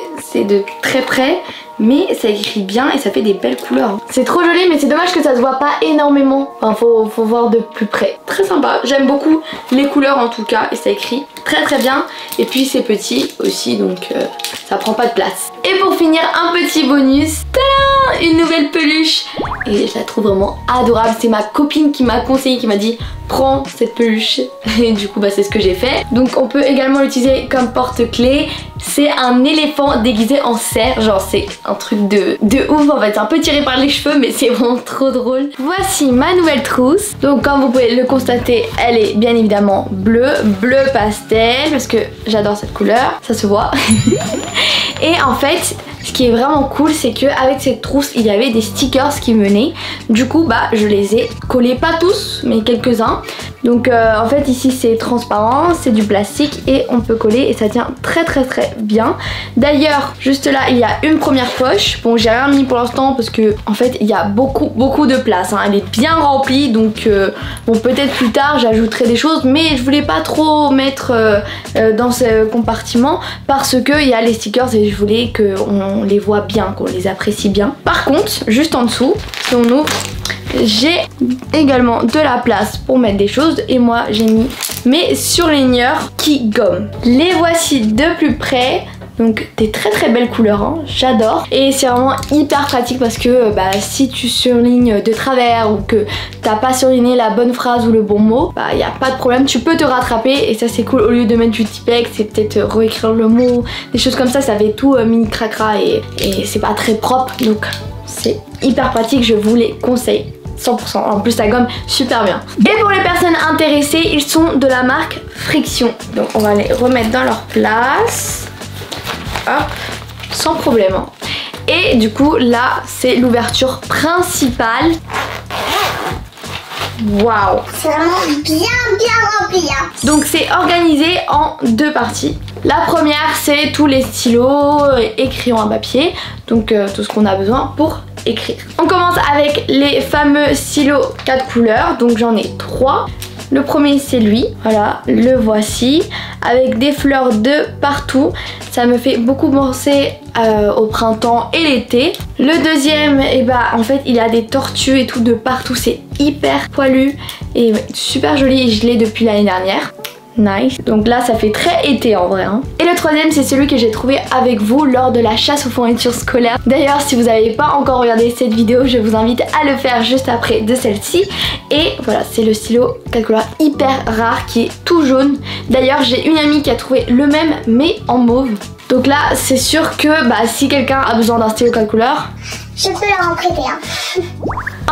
de très près. Mais ça écrit bien et ça fait des belles couleurs. C'est trop joli mais c'est dommage que ça se voit pas énormément. Enfin faut voir de plus près. Très sympa, j'aime beaucoup les couleurs en tout cas et ça écrit très bien. Et puis c'est petit aussi donc ça prend pas de place. Et pour finir un petit bonus, tadam, une nouvelle peluche. Et je la trouve vraiment adorable. C'est ma copine qui m'a conseillé, qui m'a dit prends cette peluche. Et du coup bah c'est ce que j'ai fait. Donc on peut également l'utiliser comme porte-clés. C'est un éléphant déguisé en cerf. Genre c'est un truc de ouf en fait. C'est un peu tiré par les cheveux mais c'est vraiment trop drôle. Voici ma nouvelle trousse. Donc comme vous pouvez le constater, elle est bien évidemment bleu pastel parce que j'adore cette couleur. Ça se voit. Et en fait ce qui est vraiment cool c'est que avec cette trousse il y avait des stickers qui venaient. Du coup bah je les ai collés, pas tous mais quelques-uns. Donc en fait ici c'est transparent, c'est du plastique et on peut coller et ça tient très bien. D'ailleurs juste là il y a une première poche. Bon j'ai rien mis pour l'instant parce que en fait il y a beaucoup de place hein. Elle est bien remplie donc bon peut-être plus tard j'ajouterai des choses, mais je voulais pas trop mettre dans ce compartiment parce que il y a les stickers et je voulais qu'on les voit bien, qu'on les apprécie bien. Par contre juste en dessous si on ouvre, j'ai également de la place pour mettre des choses et moi j'ai mis mes surligneurs qui gomment. Les voici de plus près. Donc des très belles couleurs, hein, j'adore. Et c'est vraiment hyper pratique parce que bah, si tu surlignes de travers ou que t'as pas surligné la bonne phrase ou le bon mot, bah y a pas de problème, tu peux te rattraper et ça c'est cool. Au lieu de mettre du Tipex, c'est peut-être réécrire le mot, des choses comme ça fait tout mini cracra et c'est pas très propre. Donc c'est hyper pratique, je vous les conseille. 100%, en plus ça gomme super bien. Et pour les personnes intéressées, ils sont de la marque Friction. Donc on va les remettre dans leur place. Hop, sans problème. Et du coup là c'est l'ouverture principale. Waouh, C'est vraiment bien rempli hein. Donc c'est organisé en deux parties. La première c'est tous les stylos et crayons à papier. Donc tout ce qu'on a besoin pour écrire. On commence avec les fameux stylos 4 couleurs. Donc j'en ai 3. Le premier c'est lui, voilà, le voici, avec des fleurs de partout. Ça me fait beaucoup penser au printemps et l'été. Le deuxième, et bah en fait il a des tortues et tout de partout, c'est hyper poilu et super joli. Je l'ai depuis l'année dernière. Nice. Donc là ça fait très été en vrai hein. Et le troisième c'est celui que j'ai trouvé avec vous lors de la chasse aux fournitures scolaires. D'ailleurs si vous n'avez pas encore regardé cette vidéo, je vous invite à le faire juste après de celle-ci. Et voilà, c'est le stylo 4 couleurs hyper rare qui est tout jaune. D'ailleurs j'ai une amie qui a trouvé le même mais en mauve. Donc là c'est sûr que bah, si quelqu'un a besoin d'un stylo 4 couleurs, Je peux leur en prêter hein.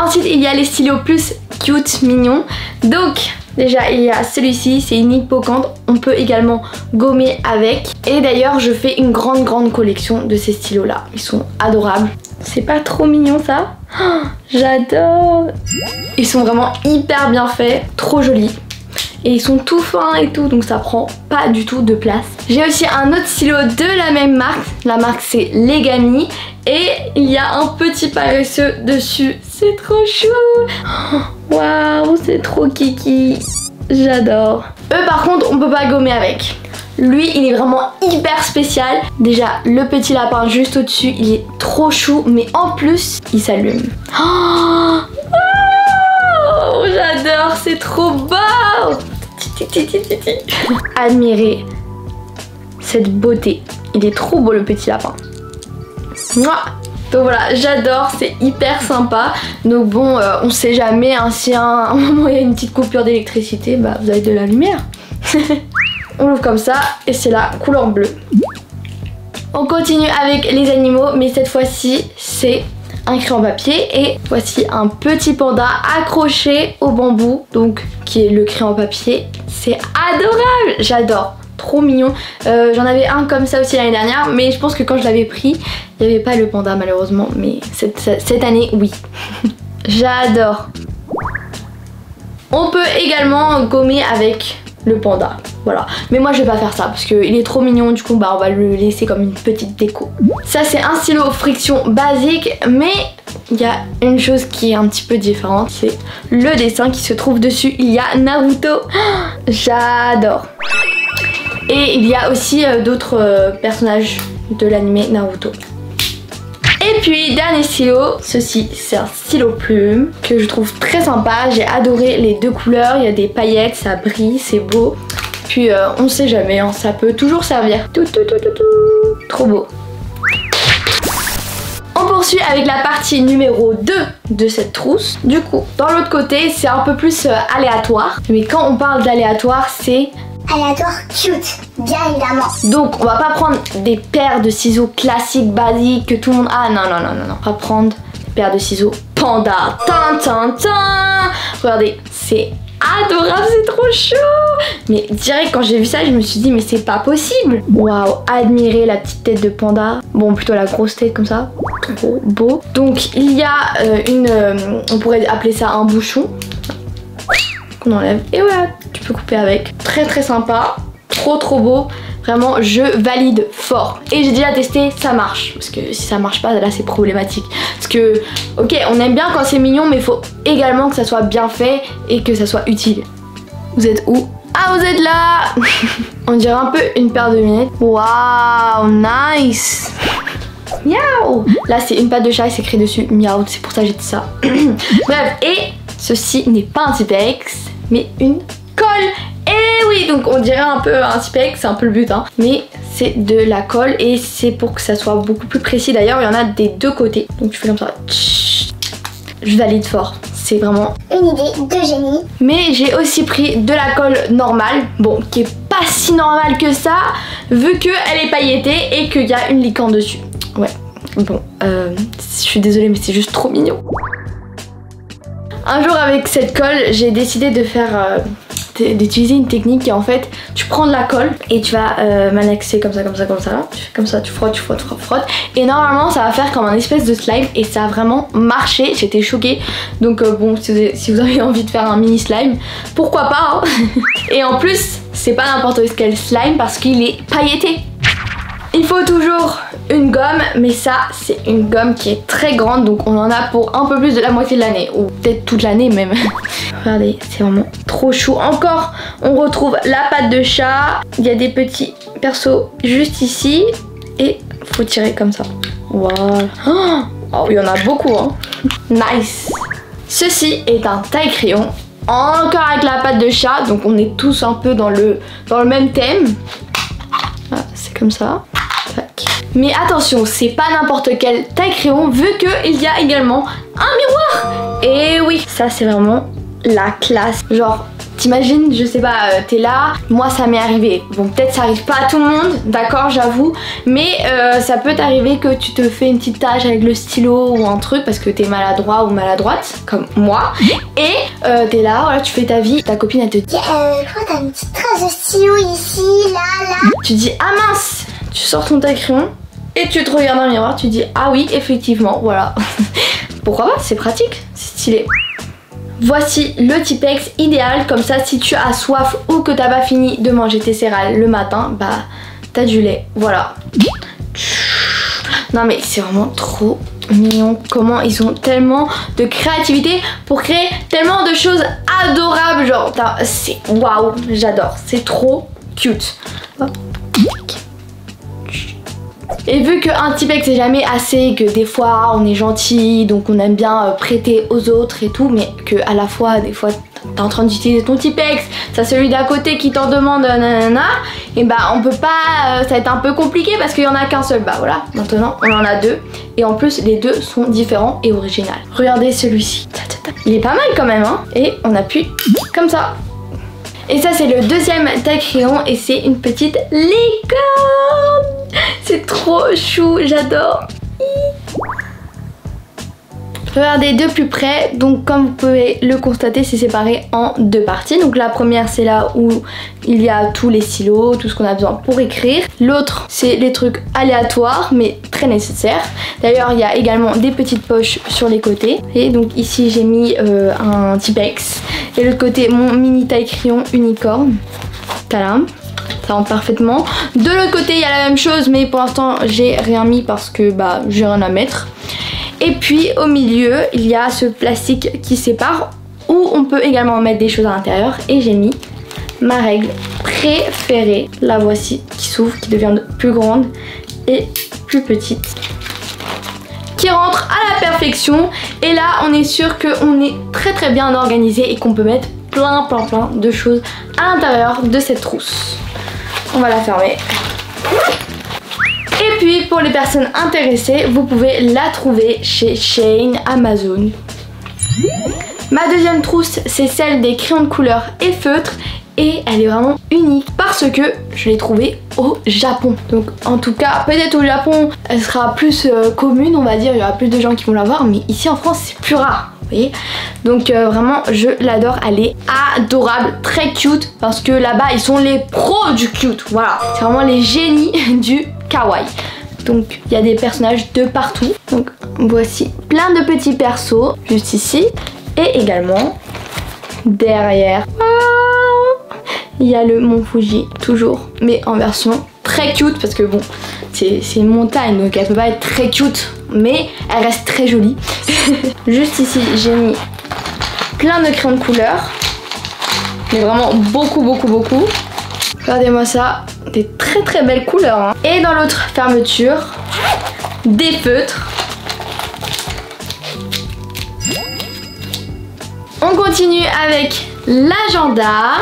Ensuite il y a les stylos plus cute, mignons. Donc déjà il y a celui-ci, c'est une hippocampe, on peut également gommer avec. Et d'ailleurs je fais une grande collection de ces stylos là, ils sont adorables. C'est pas trop mignon ça? Oh, j'adore. Ils sont vraiment hyper bien faits, trop jolis. Et ils sont tout fins et tout, donc ça prend pas du tout de place. J'ai aussi un autre stylo de la même marque, la marque c'est Legami. Et il y a un petit paresseux dessus, c'est trop chou. Waouh, c'est trop kiki, j'adore. Eux par contre on peut pas gommer avec. Lui il est vraiment hyper spécial. Déjà le petit lapin juste au dessus il est trop chou, mais en plus il s'allume. Oh, j'adore, c'est trop beau. Admirez cette beauté, il est trop beau le petit lapin. Mouah. Donc voilà, j'adore, c'est hyper sympa. Donc bon, on sait jamais hein, si à un moment il y a une petite coupure d'électricité, bah vous avez de la lumière. On l'ouvre comme ça et c'est la couleur bleue. On continue avec les animaux, mais cette fois-ci c'est un crayon papier et voici un petit panda accroché au bambou, donc qui est le crayon papier. C'est adorable, j'adore. Trop mignon. J'en avais un comme ça aussi l'année dernière, mais je pense que quand je l'avais pris il n'y avait pas le panda malheureusement, mais cette année oui. J'adore. On peut également gommer avec le panda, voilà, mais moi je vais pas faire ça parce qu'il est trop mignon, du coup bah on va le laisser comme une petite déco. Ça c'est un stylo Friction basique, mais il y a une chose qui est un petit peu différente, c'est le dessin qui se trouve dessus. Il y a Naruto. J'adore. Et il y a aussi d'autres personnages de l'anime Naruto. Et puis dernier stylo, ceci c'est un stylo plume que je trouve très sympa. J'ai adoré les deux couleurs, il y a des paillettes, ça brille, c'est beau. Puis on sait jamais, hein, ça peut toujours servir. Trop beau. On poursuit avec la partie numéro 2 de cette trousse. Du coup, dans l'autre côté, c'est un peu plus aléatoire. Mais quand on parle d'aléatoire, c'est aléatoire cute, bien évidemment. donc on va pas prendre des paires de ciseaux classiques, basiques, que tout le monde a. Non. On va prendre des paires de ciseaux panda. Regardez, c'est adorable, c'est trop chou. Mais direct quand j'ai vu ça, je me suis dit mais c'est pas possible. Waouh, admirez la petite tête de panda. Bon, plutôt la grosse tête comme ça. Trop beau. Donc il y a on pourrait appeler ça un bouchon. qu'on enlève. Et voilà, tu peux couper avec. Très très sympa, trop beau. Vraiment, je valide fort. Et j'ai déjà testé, ça marche. Parce que si ça marche pas, là c'est problématique. Parce que, ok, on aime bien quand c'est mignon, mais il faut également que ça soit bien fait et que ça soit utile. Vous êtes où? Ah, vous êtes là. On dirait un peu une paire de lunettes. Waouh, nice. Miaou. Là c'est une patte de chat et c'est écrit dessus miaou, c'est pour ça que j'ai dit ça. Bref, et ceci n'est pas un Tipex, mais une colle. Et oui, donc on dirait un peu un Tipex, c'est un peu le but, hein. Mais c'est de la colle et c'est pour que ça soit beaucoup plus précis. D'ailleurs, il y en a des deux côtés. Donc tu fais comme ça. Je valide fort. C'est vraiment Une idée de génie. Mais j'ai aussi pris de la colle normale, bon, qui est pas si normale que ça, vu qu'elle est pailletée et qu'il y a une licorne dessus. Ouais, bon, je suis désolée, mais c'est juste trop mignon. Un jour avec cette colle, j'ai décidé de faire... d'utiliser une technique qui en fait tu prends de la colle et tu vas malaxer comme ça, tu fais comme ça, tu frottes et normalement ça va faire comme un espèce de slime et ça a vraiment marché, j'étais choquée. Donc bon, si vous avez envie de faire un mini slime, pourquoi pas, hein. Et en plus c'est pas n'importe quel slime parce qu'il est pailleté. Il faut toujours une gomme, mais ça c'est une gomme qui est très grande, donc on en a pour un peu plus de la moitié de l'année, ou peut-être toute l'année même. Regardez, c'est vraiment trop chou. Encore, on retrouve la patte de chat, il y a des petits persos juste ici, et faut tirer comme ça. Voilà. Oh, il y en a beaucoup, hein. Nice. Ceci est un taille-crayon, encore avec la patte de chat, donc on est tous un peu dans le même thème. Ah, c'est comme ça. Tac. Mais attention, c'est pas n'importe quel taille-crayon vu qu'il y a également un miroir. Et oui, ça c'est vraiment la classe. Genre, t'imagines, je sais pas, t'es là, moi ça m'est arrivé. Bon, peut-être ça arrive pas à tout le monde, d'accord, j'avoue. Mais ça peut t'arriver que tu te fais une petite tâche avec le stylo ou un truc parce que t'es maladroit ou maladroite, comme moi. Et t'es là, voilà, tu fais ta vie. Ta copine elle te dit Je crois que t'as une petite trace de stylo ici, là. tu dis ah mince, tu sors ton taille-crayon et tu te regardes dans le miroir, tu dis ah oui effectivement, voilà. Pourquoi pas, c'est pratique, c'est stylé. Voici le Tipex idéal, comme ça si tu as soif ou que t'as pas fini de manger tes céréales le matin, bah t'as du lait, voilà. Non mais c'est vraiment trop mignon, comment ils ont tellement de créativité pour créer tellement de choses adorables, genre c'est waouh, j'adore, c'est trop cute. Hop. Et vu qu'un Tipex c'est jamais assez, que des fois on est gentil, donc on aime bien prêter aux autres et tout, mais que à la fois, des fois t'es en train d'utiliser ton Tipex, t'as celui d'à côté qui t'en demande nanana, et bah on peut pas, ça va être un peu compliqué parce qu'il y en a qu'un seul. Bah voilà, maintenant on en a deux, et en plus les deux sont différents et originaux. Regardez celui-ci, il est pas mal quand même, hein. Et on appuie comme ça. Et ça c'est le deuxième taille-crayon et c'est une petite licorne. C'est trop chou, j'adore. Regardez de plus près, donc comme vous pouvez le constater, c'est séparé en deux parties. Donc la première c'est là où il y a tous les stylos, tout ce qu'on a besoin pour écrire. L'autre c'est les trucs aléatoires mais très nécessaires. D'ailleurs il y a également des petites poches sur les côtés. Et donc ici j'ai mis un Tipex. Et de l'autre côté mon mini taille crayon unicorne. Tadam. Ça rentre parfaitement. De l'autre côté il y a la même chose mais pour l'instant j'ai rien mis parce que bah j'ai rien à mettre. Et puis au milieu il y a ce plastique qui sépare où on peut également mettre des choses à l'intérieur. Et j'ai mis ma règle préférée. La voici qui s'ouvre, qui devient plus grande et plus petite, qui rentre à la perfection. Et là on est sûr qu'on est très bien organisé et qu'on peut mettre plein de choses à l'intérieur de cette trousse. On va la fermer. Et puis pour les personnes intéressées, vous pouvez la trouver chez Shein, Amazon. Ma deuxième trousse, c'est celle des crayons de couleur et feutres. Et elle est vraiment unique parce que je l'ai trouvée au Japon. Donc en tout cas, peut-être au Japon, elle sera plus commune, on va dire. Il y aura plus de gens qui vont la voir. Mais ici en France, c'est plus rare. Vous voyez, donc vraiment je l'adore, elle est adorable, très cute parce que là-bas ils sont les pros du cute, voilà, c'est vraiment les génies du kawaii. Donc il y a des personnages de partout, donc voici plein de petits persos juste ici et également derrière, il y a le mont Fuji, toujours, mais en version très cute parce que bon, c'est une montagne donc elle peut pas être très cute, mais elle reste très jolie. Juste ici, j'ai mis plein de crayons de couleur, mais vraiment beaucoup. Regardez-moi ça, des très belles couleurs. Hein. Et dans l'autre fermeture, des feutres. On continue avec l'agenda.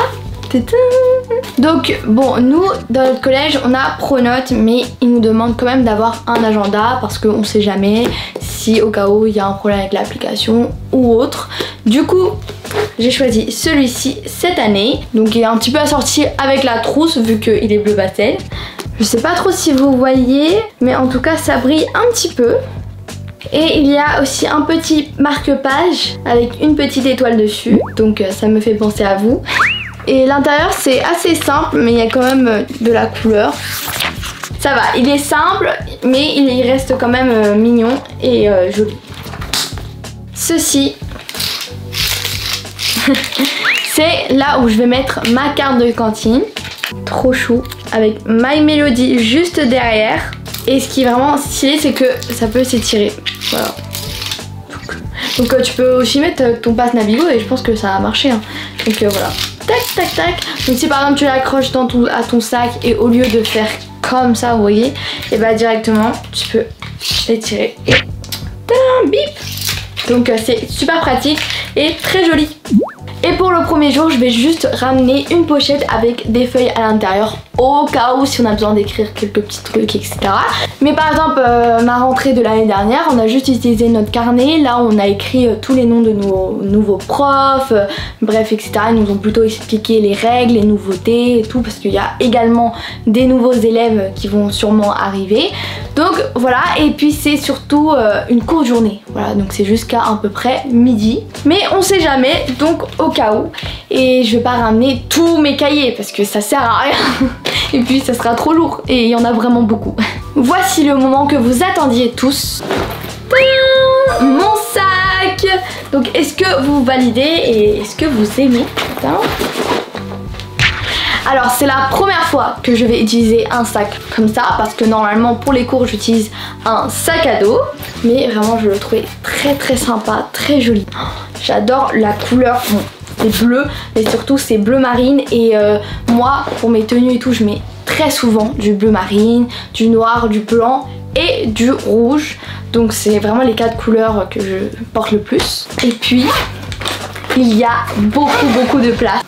Donc bon, nous dans notre collège on a Pronote, mais ils nous demandent quand même d'avoir un agenda parce qu'on sait jamais si au cas où il y a un problème avec l'application ou autre. Du coup j'ai choisi celui-ci cette année, donc il est un petit peu assorti avec la trousse vu qu'il est bleu pastel. Je sais pas trop si vous voyez, mais en tout cas ça brille un petit peu. Et il y a aussi un petit marque-page avec une petite étoile dessus, donc ça me fait penser à vous. Et l'intérieur c'est assez simple, mais il y a quand même de la couleur. Ça va, il est simple, mais il reste quand même mignon et joli. Ceci, c'est là où je vais mettre ma carte de cantine. Trop chou, avec My Melody juste derrière. Et ce qui est vraiment stylé, c'est que ça peut s'étirer. Voilà. Donc tu peux aussi mettre ton passe Navigo et je pense que ça va marcher. Hein. Donc voilà. Tac. Donc si par exemple tu l'accroches à ton sac et au lieu de faire comme ça, vous voyez, et bah directement tu peux l'étirer et tadam, bip. Donc c'est super pratique et très joli. Et pour le premier jour, je vais juste ramener une pochette avec des feuilles à l'intérieur au cas où si on a besoin d'écrire quelques petits trucs, etc. Mais par exemple, ma rentrée de l'année dernière, on a juste utilisé notre carnet. Là, on a écrit tous les noms de nos nouveaux profs, bref, etc. Ils nous ont plutôt expliqué les règles, les nouveautés et tout, parce qu'il y a également des nouveaux élèves qui vont sûrement arriver. Donc voilà, et puis c'est surtout une courte journée. Voilà, donc c'est jusqu'à à peu près midi. Mais on sait jamais, donc au cas où. Et je vais pas ramener tous mes cahiers parce que ça sert à rien. Et puis ça sera trop lourd et il y en a vraiment beaucoup. Voici le moment que vous attendiez tous. Tadam, mon sac. Donc est-ce que vous validez et est-ce que vous aimez? Tadam. Alors c'est la première fois que je vais utiliser un sac comme ça parce que normalement pour les cours j'utilise un sac à dos. Mais vraiment je le trouvais très sympa, très joli. J'adore la couleur, bon, c'est bleu mais surtout c'est bleu marine et moi pour mes tenues et tout je mets très souvent du bleu marine, du noir, du blanc et du rouge. Donc c'est vraiment les 4 couleurs que je porte le plus. Et puis il y a beaucoup de place.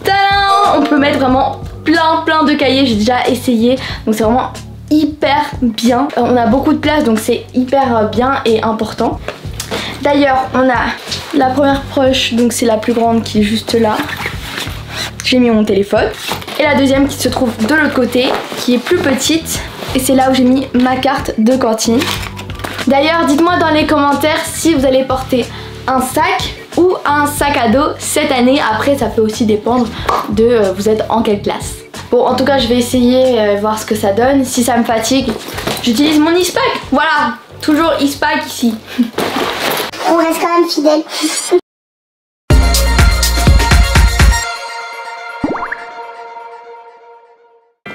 Tadam! On peut mettre vraiment plein de cahiers, j'ai déjà essayé, donc c'est vraiment hyper bien. On a beaucoup de place donc c'est hyper bien et important. D'ailleurs on a la première poche, donc c'est la plus grande qui est juste là. J'ai mis mon téléphone. Et la deuxième qui se trouve de l'autre côté, qui est plus petite. Et c'est là où j'ai mis ma carte de cantine. D'ailleurs dites-moi dans les commentaires si vous allez porter un sac ou un sac à dos cette année. Après ça peut aussi dépendre de vous êtes en quelle classe. Bon en tout cas je vais essayer voir ce que ça donne. Si ça me fatigue j'utilise mon Eastpak. Voilà, toujours Eastpak ici. On reste quand même fidèle.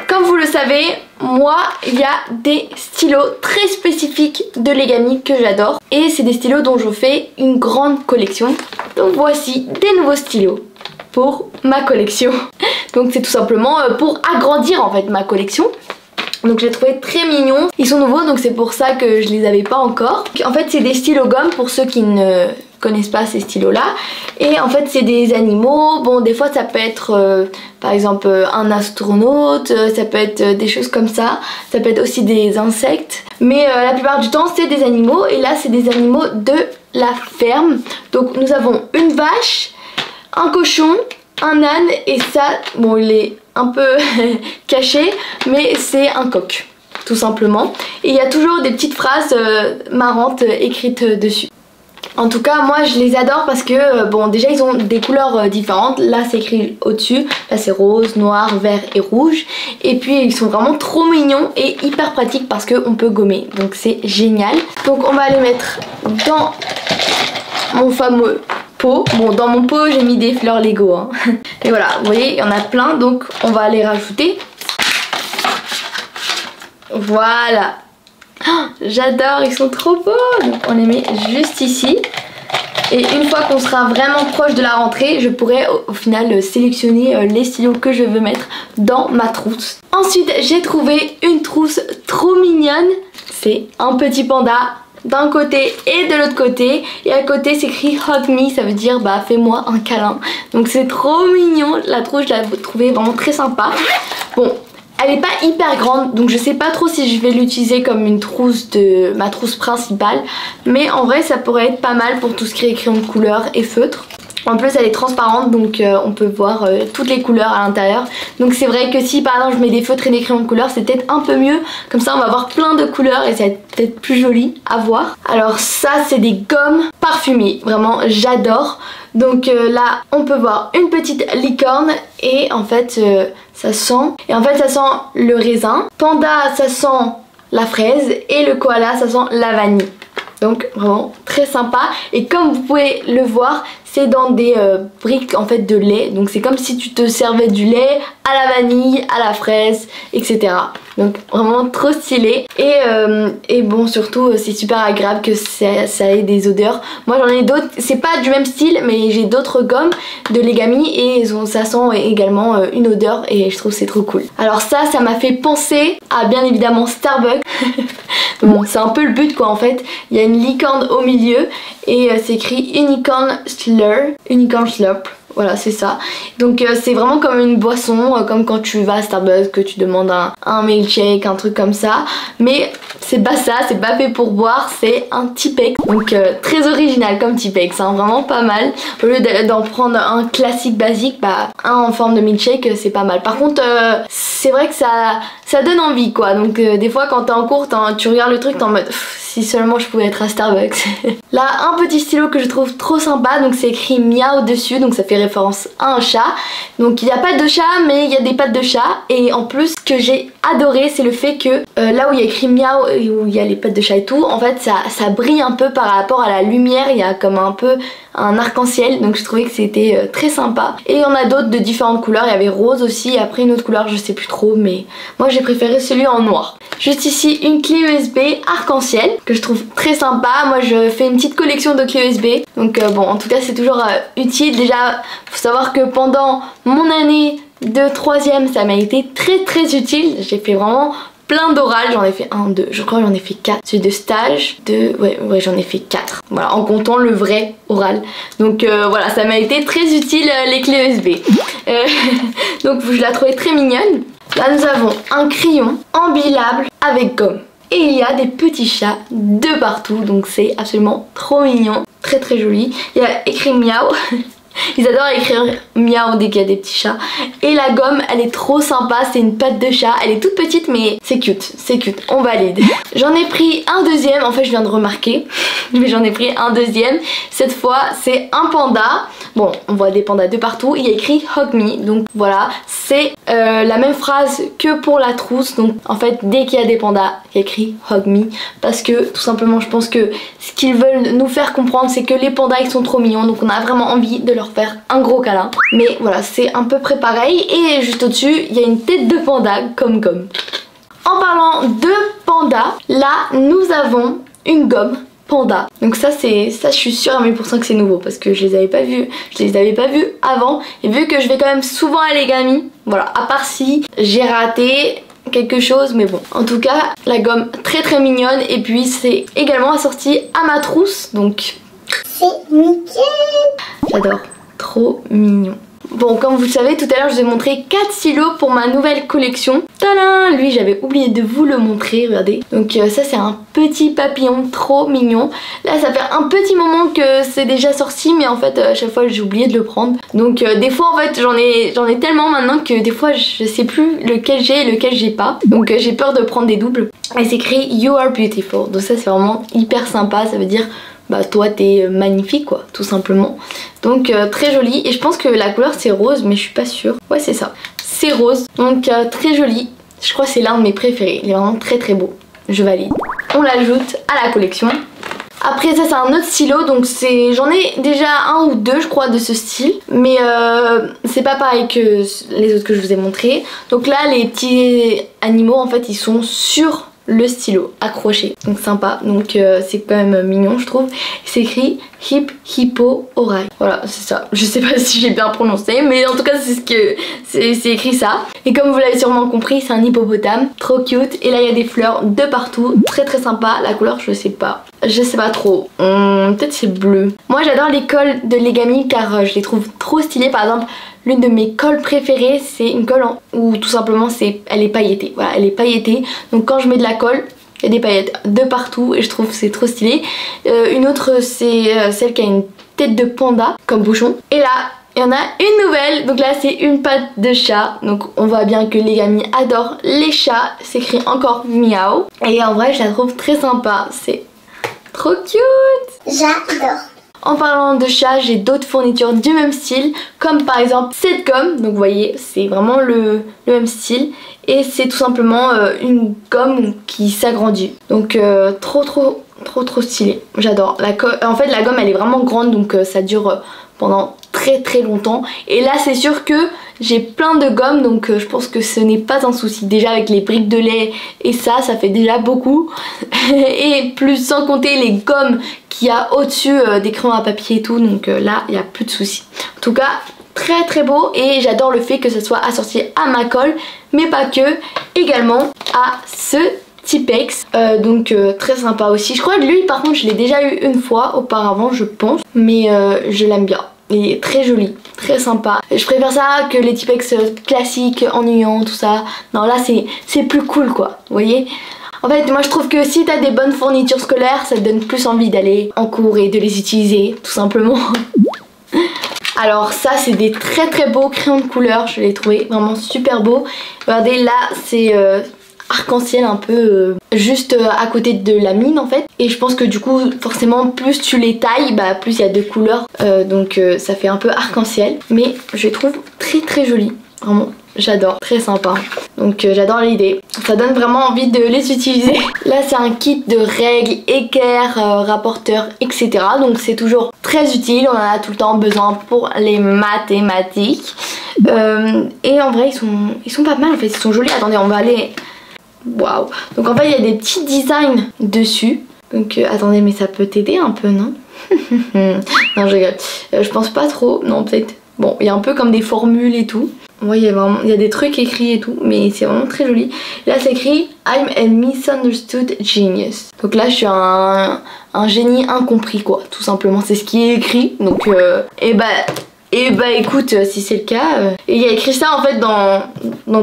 Comme vous le savez, moi il y a des stylos très spécifiques de Legami que j'adore. Et c'est des stylos dont je fais une grande collection. Donc voici des nouveaux stylos pour ma collection. Donc c'est tout simplement pour agrandir en fait ma collection. Donc je les trouvais très mignons. Ils sont nouveaux donc c'est pour ça que je les avais pas encore. En fait c'est des stylos gomme pour ceux qui ne connaissent pas ces stylos là. Et en fait c'est des animaux. Bon des fois ça peut être par exemple un astronaute, ça peut être des choses comme ça. Ça peut être aussi des insectes. Mais la plupart du temps c'est des animaux. Et là c'est des animaux de la ferme. Donc nous avons une vache, un cochon, un âne et ça, bon il est un peu caché mais c'est un coq tout simplement. Et il y a toujours des petites phrases marrantes écrites dessus. En tout cas moi je les adore parce que bon déjà ils ont des couleurs différentes. Là c'est écrit au dessus, là c'est rose, noir, vert et rouge. Et puis ils sont vraiment trop mignons et hyper pratiques parce qu'on peut gommer. Donc c'est génial. Donc on va les mettre dans mon fameux pot. Bon, dans mon pot j'ai mis des fleurs Lego hein. Et voilà, vous voyez il y en a plein, donc on va les rajouter. Voilà. Oh, j'adore, ils sont trop beaux. Donc on les met juste ici. Et une fois qu'on sera vraiment proche de la rentrée, je pourrai au final sélectionner les stylos que je veux mettre dans ma trousse. Ensuite, j'ai trouvé une trousse trop mignonne. C'est un petit panda d'un côté et de l'autre côté. Et à côté, c'est écrit Hug Me, ça veut dire bah fais-moi un câlin. Donc c'est trop mignon. La trousse, je l'ai trouvée vraiment très sympa. Bon. Elle est pas hyper grande, donc je sais pas trop si je vais l'utiliser comme une trousse de ma trousse principale. Mais en vrai ça pourrait être pas mal pour tout ce qui est crayon de couleur et feutre. En plus elle est transparente, donc on peut voir toutes les couleurs à l'intérieur. Donc c'est vrai que si par exemple je mets des feutres et des crayons de couleur, c'est peut-être un peu mieux. Comme ça on va avoir plein de couleurs et ça va être peut-être plus joli à voir. Alors ça c'est des gommes parfumées, vraiment j'adore. Donc là on peut voir une petite licorne et en fait ça sent. Et en fait ça sent le raisin. Panda ça sent la fraise et le koala ça sent la vanille. Donc vraiment très sympa. Et comme vous pouvez le voir, c'est dans des briques en fait de lait. Donc c'est comme si tu te servais du lait à la vanille, à la fraise, etc. Donc vraiment trop stylé. Et bon surtout c'est super agréable que ça ait des odeurs. Moi j'en ai d'autres, c'est pas du même style mais j'ai d'autres gommes de Legami et ça sent également une odeur et je trouve c'est trop cool. Alors ça m'a fait penser à bien évidemment Starbucks. Bon c'est un peu le but quoi en fait. Il y a une licorne au milieu et c'est écrit Unicorn Slurp. Voilà c'est ça. Donc c'est vraiment comme une boisson, comme quand tu vas à Starbucks que tu demandes un milkshake, un truc comme ça. Mais c'est pas ça, c'est pas fait pour boire, c'est un Tipex. Donc très original comme Tipex, hein, vraiment pas mal. Au lieu d'en prendre un classique basique, bah un en forme de milkshake c'est pas mal. Par contre c'est vrai que ça donne envie quoi. Donc des fois quand t'es en cours, tu regardes le truc, t'es en mode si seulement je pouvais être à Starbucks. Là un petit stylo que je trouve trop sympa, donc c'est écrit miaou dessus, donc ça fait référence à un chat. Donc il n'y a pas de chat mais il y a des pattes de chat. Et en plus ce que j'ai adoré c'est le fait que là où il y a écrit miaou et où il y a les pattes de chat et tout, en fait ça brille un peu par rapport à la lumière, il y a comme un peu un arc-en-ciel, donc je trouvais que c'était très sympa. Et il y en a d'autres de différentes couleurs, il y avait rose aussi, après une autre couleur je sais plus trop, mais moi j'ai préféré celui en noir. Juste ici une clé USB arc-en-ciel que je trouve très sympa. Moi je fais une petite collection de clés USB, donc bon en tout cas c'est toujours utile. Déjà faut savoir que pendant mon année de 3ème ça m'a été très utile. J'ai fait vraiment plein d'orales, j'en ai fait 1, 2, je crois que j'en ai fait 4. Celui de stage, ouais j'en ai fait 4. Voilà, en comptant le vrai oral. Donc voilà, ça m'a été très utile les clés USB. Donc je la trouvais très mignonne. Là nous avons un crayon emballable avec gomme. Et il y a des petits chats de partout, donc c'est absolument trop mignon, très joli. Il y a écrit miaou. Ils adorent écrire miaou dès qu'il y a des petits chats. Et la gomme elle est trop sympa, c'est une patte de chat. Elle est toute petite mais c'est cute, on valide. J'en ai pris un deuxième, en fait je viens de remarquer. Mais j'en ai pris un deuxième. Cette fois c'est un panda. Bon on voit des pandas de partout, il y a écrit Hug Me. Donc voilà, c'est la même phrase que pour la trousse. Donc en fait dès qu'il y a des pandas il y a écrit Hug Me. Parce que tout simplement je pense que ce qu'ils veulent nous faire comprendre c'est que les pandas ils sont trop mignons. Donc on a vraiment envie de leur faire un gros câlin. Mais voilà c'est à peu près pareil. Et juste au dessus il y a une tête de panda comme gomme. En parlant de panda, là nous avons une gomme panda. Donc ça je suis sûre à 1000% que c'est nouveau parce que je les avais pas vus avant. Et vu que je vais quand même souvent à Legami, voilà, à part si j'ai raté quelque chose, mais bon. En tout cas la gomme très mignonne. Et puis c'est également assorti à ma trousse. Donc C'est nickel. j'adore, trop mignon. Bon comme vous le savez tout à l'heure je vous ai montré 4 stylos pour ma nouvelle collection. Tadam! Lui j'avais oublié de vous le montrer, regardez. Donc ça c'est un petit papillon trop mignon. Là ça fait un petit moment que c'est déjà sorti mais en fait à chaque fois j'ai oublié de le prendre. Donc des fois en fait j'en ai tellement maintenant que des fois je sais plus lequel j'ai et lequel j'ai pas. Donc j'ai peur de prendre des doubles. Et c'est écrit You are beautiful. Donc ça c'est vraiment hyper sympa, ça veut dire bah toi t'es magnifique quoi, tout simplement. Donc très joli. Et je pense que la couleur c'est rose mais je suis pas sûre. Ouais c'est ça, c'est rose. Donc très joli. Je crois que c'est l'un de mes préférés. Il est vraiment très beau. Je valide. On l'ajoute à la collection. Après ça c'est un autre stylo, donc j'en ai déjà un ou deux je crois de ce style, mais c'est pas pareil que les autres que je vous ai montré. Donc là les petits animaux en fait ils sont sur le stylo accroché, donc sympa, donc c'est quand même mignon je trouve. C'est écrit Hip Hippo Orai, voilà c'est ça, je sais pas si j'ai bien prononcé mais en tout cas c'est ce que c'est écrit ça. Et comme vous l'avez sûrement compris c'est un hippopotame, trop cute. Et là il y a des fleurs de partout, très très sympa. La couleur je sais pas trop, peut-être c'est bleu. Moi j'adore les cols de Legami car je les trouve trop stylées. Par exemple l'une de mes colles préférées c'est une colle où tout simplement elle est pailletée, voilà elle est pailletée, donc quand je mets de la colle il y a des paillettes de partout et je trouve que c'est trop stylé. Une autre c'est celle qui a une tête de panda comme bouchon. Et là il y en a une nouvelle, donc là c'est une patte de chat, donc on voit bien que Legami adore les chats. C'est écrit encore miaou et en vrai je la trouve très sympa, c'est trop cute. J'adore. En parlant de chat, j'ai d'autres fournitures du même style, comme par exemple cette gomme. Donc vous voyez, c'est vraiment le même style. Et c'est tout simplement une gomme qui s'agrandit. Donc trop stylé. J'adore. En fait la gomme elle est vraiment grande, donc ça dure pendant très longtemps. Et là c'est sûr que j'ai plein de gommes, donc je pense que ce n'est pas un souci. Déjà avec les briques de lait et ça fait déjà beaucoup. Et plus sans compter les gommes qu'il y a au-dessus des crayons à papier et tout, donc là il n'y a plus de soucis. En tout cas très beau et j'adore le fait que ce soit assorti à ma colle, mais pas que, également à ce Tipex, donc très sympa aussi. Je crois que lui par contre je l'ai déjà eu une fois auparavant je pense, mais je l'aime bien. Il est très joli, très sympa. Je préfère ça que les Tipex classiques, ennuyants, tout ça. Non là c'est plus cool quoi, vous voyez. En fait moi je trouve que si t'as des bonnes fournitures scolaires ça te donne plus envie d'aller en cours et de les utiliser tout simplement. Alors ça c'est des très beaux crayons de couleur, je les ai trouvés vraiment super beaux. Regardez là c'est arc-en-ciel un peu juste à côté de la mine en fait. Et je pense que du coup forcément plus tu les tailles bah plus il y a de couleurs, donc ça fait un peu arc-en-ciel. Mais je les trouve très jolis, vraiment j'adore, très sympa. Donc j'adore l'idée, ça donne vraiment envie de les utiliser. Là c'est un kit de règles, équerres, rapporteurs, etc. Donc c'est toujours très utile, on en a tout le temps besoin pour les mathématiques. Et en vrai ils sont pas mal en fait, ils sont jolis. Attendez on va aller... Waouh. Donc en fait il y a des petits designs dessus. Donc attendez mais ça peut t'aider un peu non? Non je rigole, je pense pas trop, non peut-être. Bon il y a un peu comme des formules et tout. Ouais, il y a des trucs écrits et tout, mais c'est vraiment très joli. Là c'est écrit I'm a misunderstood genius. Donc là je suis un génie incompris quoi, tout simplement, c'est ce qui est écrit. Donc et bah écoute, si c'est le cas, et il y a écrit ça en fait dans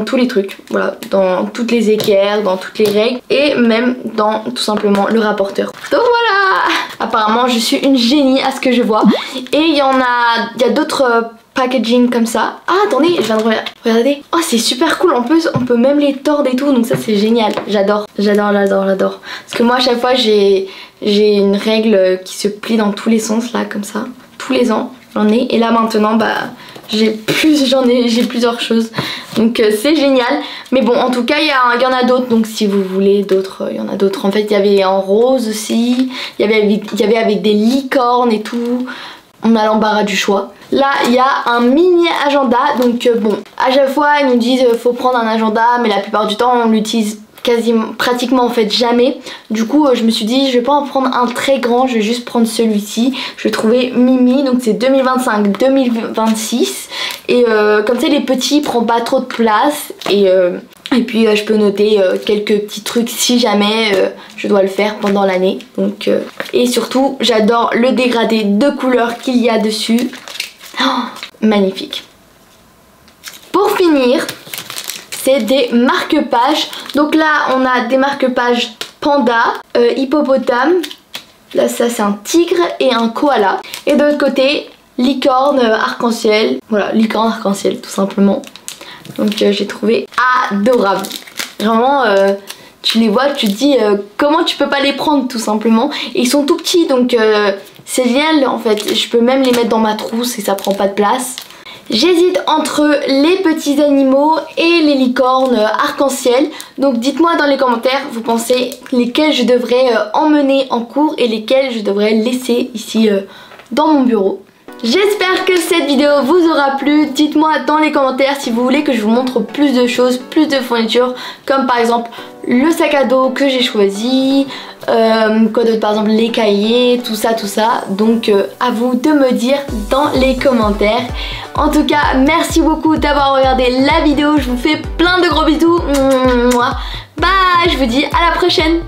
tous les trucs, voilà, dans toutes les équerres, dans toutes les règles et même dans tout simplement le rapporteur. Donc voilà, apparemment je suis une génie à ce que je vois. Et il y a d'autres packaging comme ça. Ah attendez, je viens de regarder. Oh c'est super cool, en plus on peut même les tordre et tout, donc ça c'est génial. J'adore. Parce que moi à chaque fois j'ai une règle qui se plie dans tous les sens là comme ça, tous les ans j'en ai. Et là maintenant bah j'ai plusieurs choses, donc c'est génial. Mais bon en tout cas il y en a d'autres, donc si vous voulez d'autres, il y en a d'autres. En fait il y avait en rose aussi, il y avait avec des licornes et tout. On a l'embarras du choix. Là il y a un mini agenda, donc bon à chaque fois ils nous disent faut prendre un agenda, mais la plupart du temps on l'utilise pratiquement en fait jamais. Du coup je me suis dit je vais pas en prendre un très grand, je vais juste prendre celui-ci. Je vais trouver Mimi, donc c'est 2025-2026 et comme ça les petits prend pas trop de place et puis je peux noter quelques petits trucs si jamais je dois le faire pendant l'année. Donc et surtout j'adore le dégradé de couleurs qu'il y a dessus. Oh, magnifique. Pour finir c'est des marque-pages. Donc là on a des marque-pages panda, hippopotame, là ça c'est un tigre et un koala. Et de l'autre côté licorne arc-en-ciel, voilà licorne arc-en-ciel tout simplement. Donc j'ai trouvé adorable. Vraiment tu les vois, tu te dis comment tu peux pas les prendre tout simplement. Et ils sont tout petits donc c'est génial en fait. Je peux même les mettre dans ma trousse et ça prend pas de place. J'hésite entre les petits animaux et les licornes arc-en-ciel. Donc dites-moi dans les commentaires, vous pensez lesquels je devrais emmener en cours et lesquels je devrais laisser ici dans mon bureau. J'espère que cette vidéo vous aura plu. Dites-moi dans les commentaires si vous voulez que je vous montre plus de choses, plus de fournitures, comme par exemple le sac à dos que j'ai choisi, quoi d'autre, par exemple les cahiers, tout ça. Donc à vous de me dire dans les commentaires. En tout cas, merci beaucoup d'avoir regardé la vidéo. Je vous fais plein de gros bisous. Bye, je vous dis à la prochaine.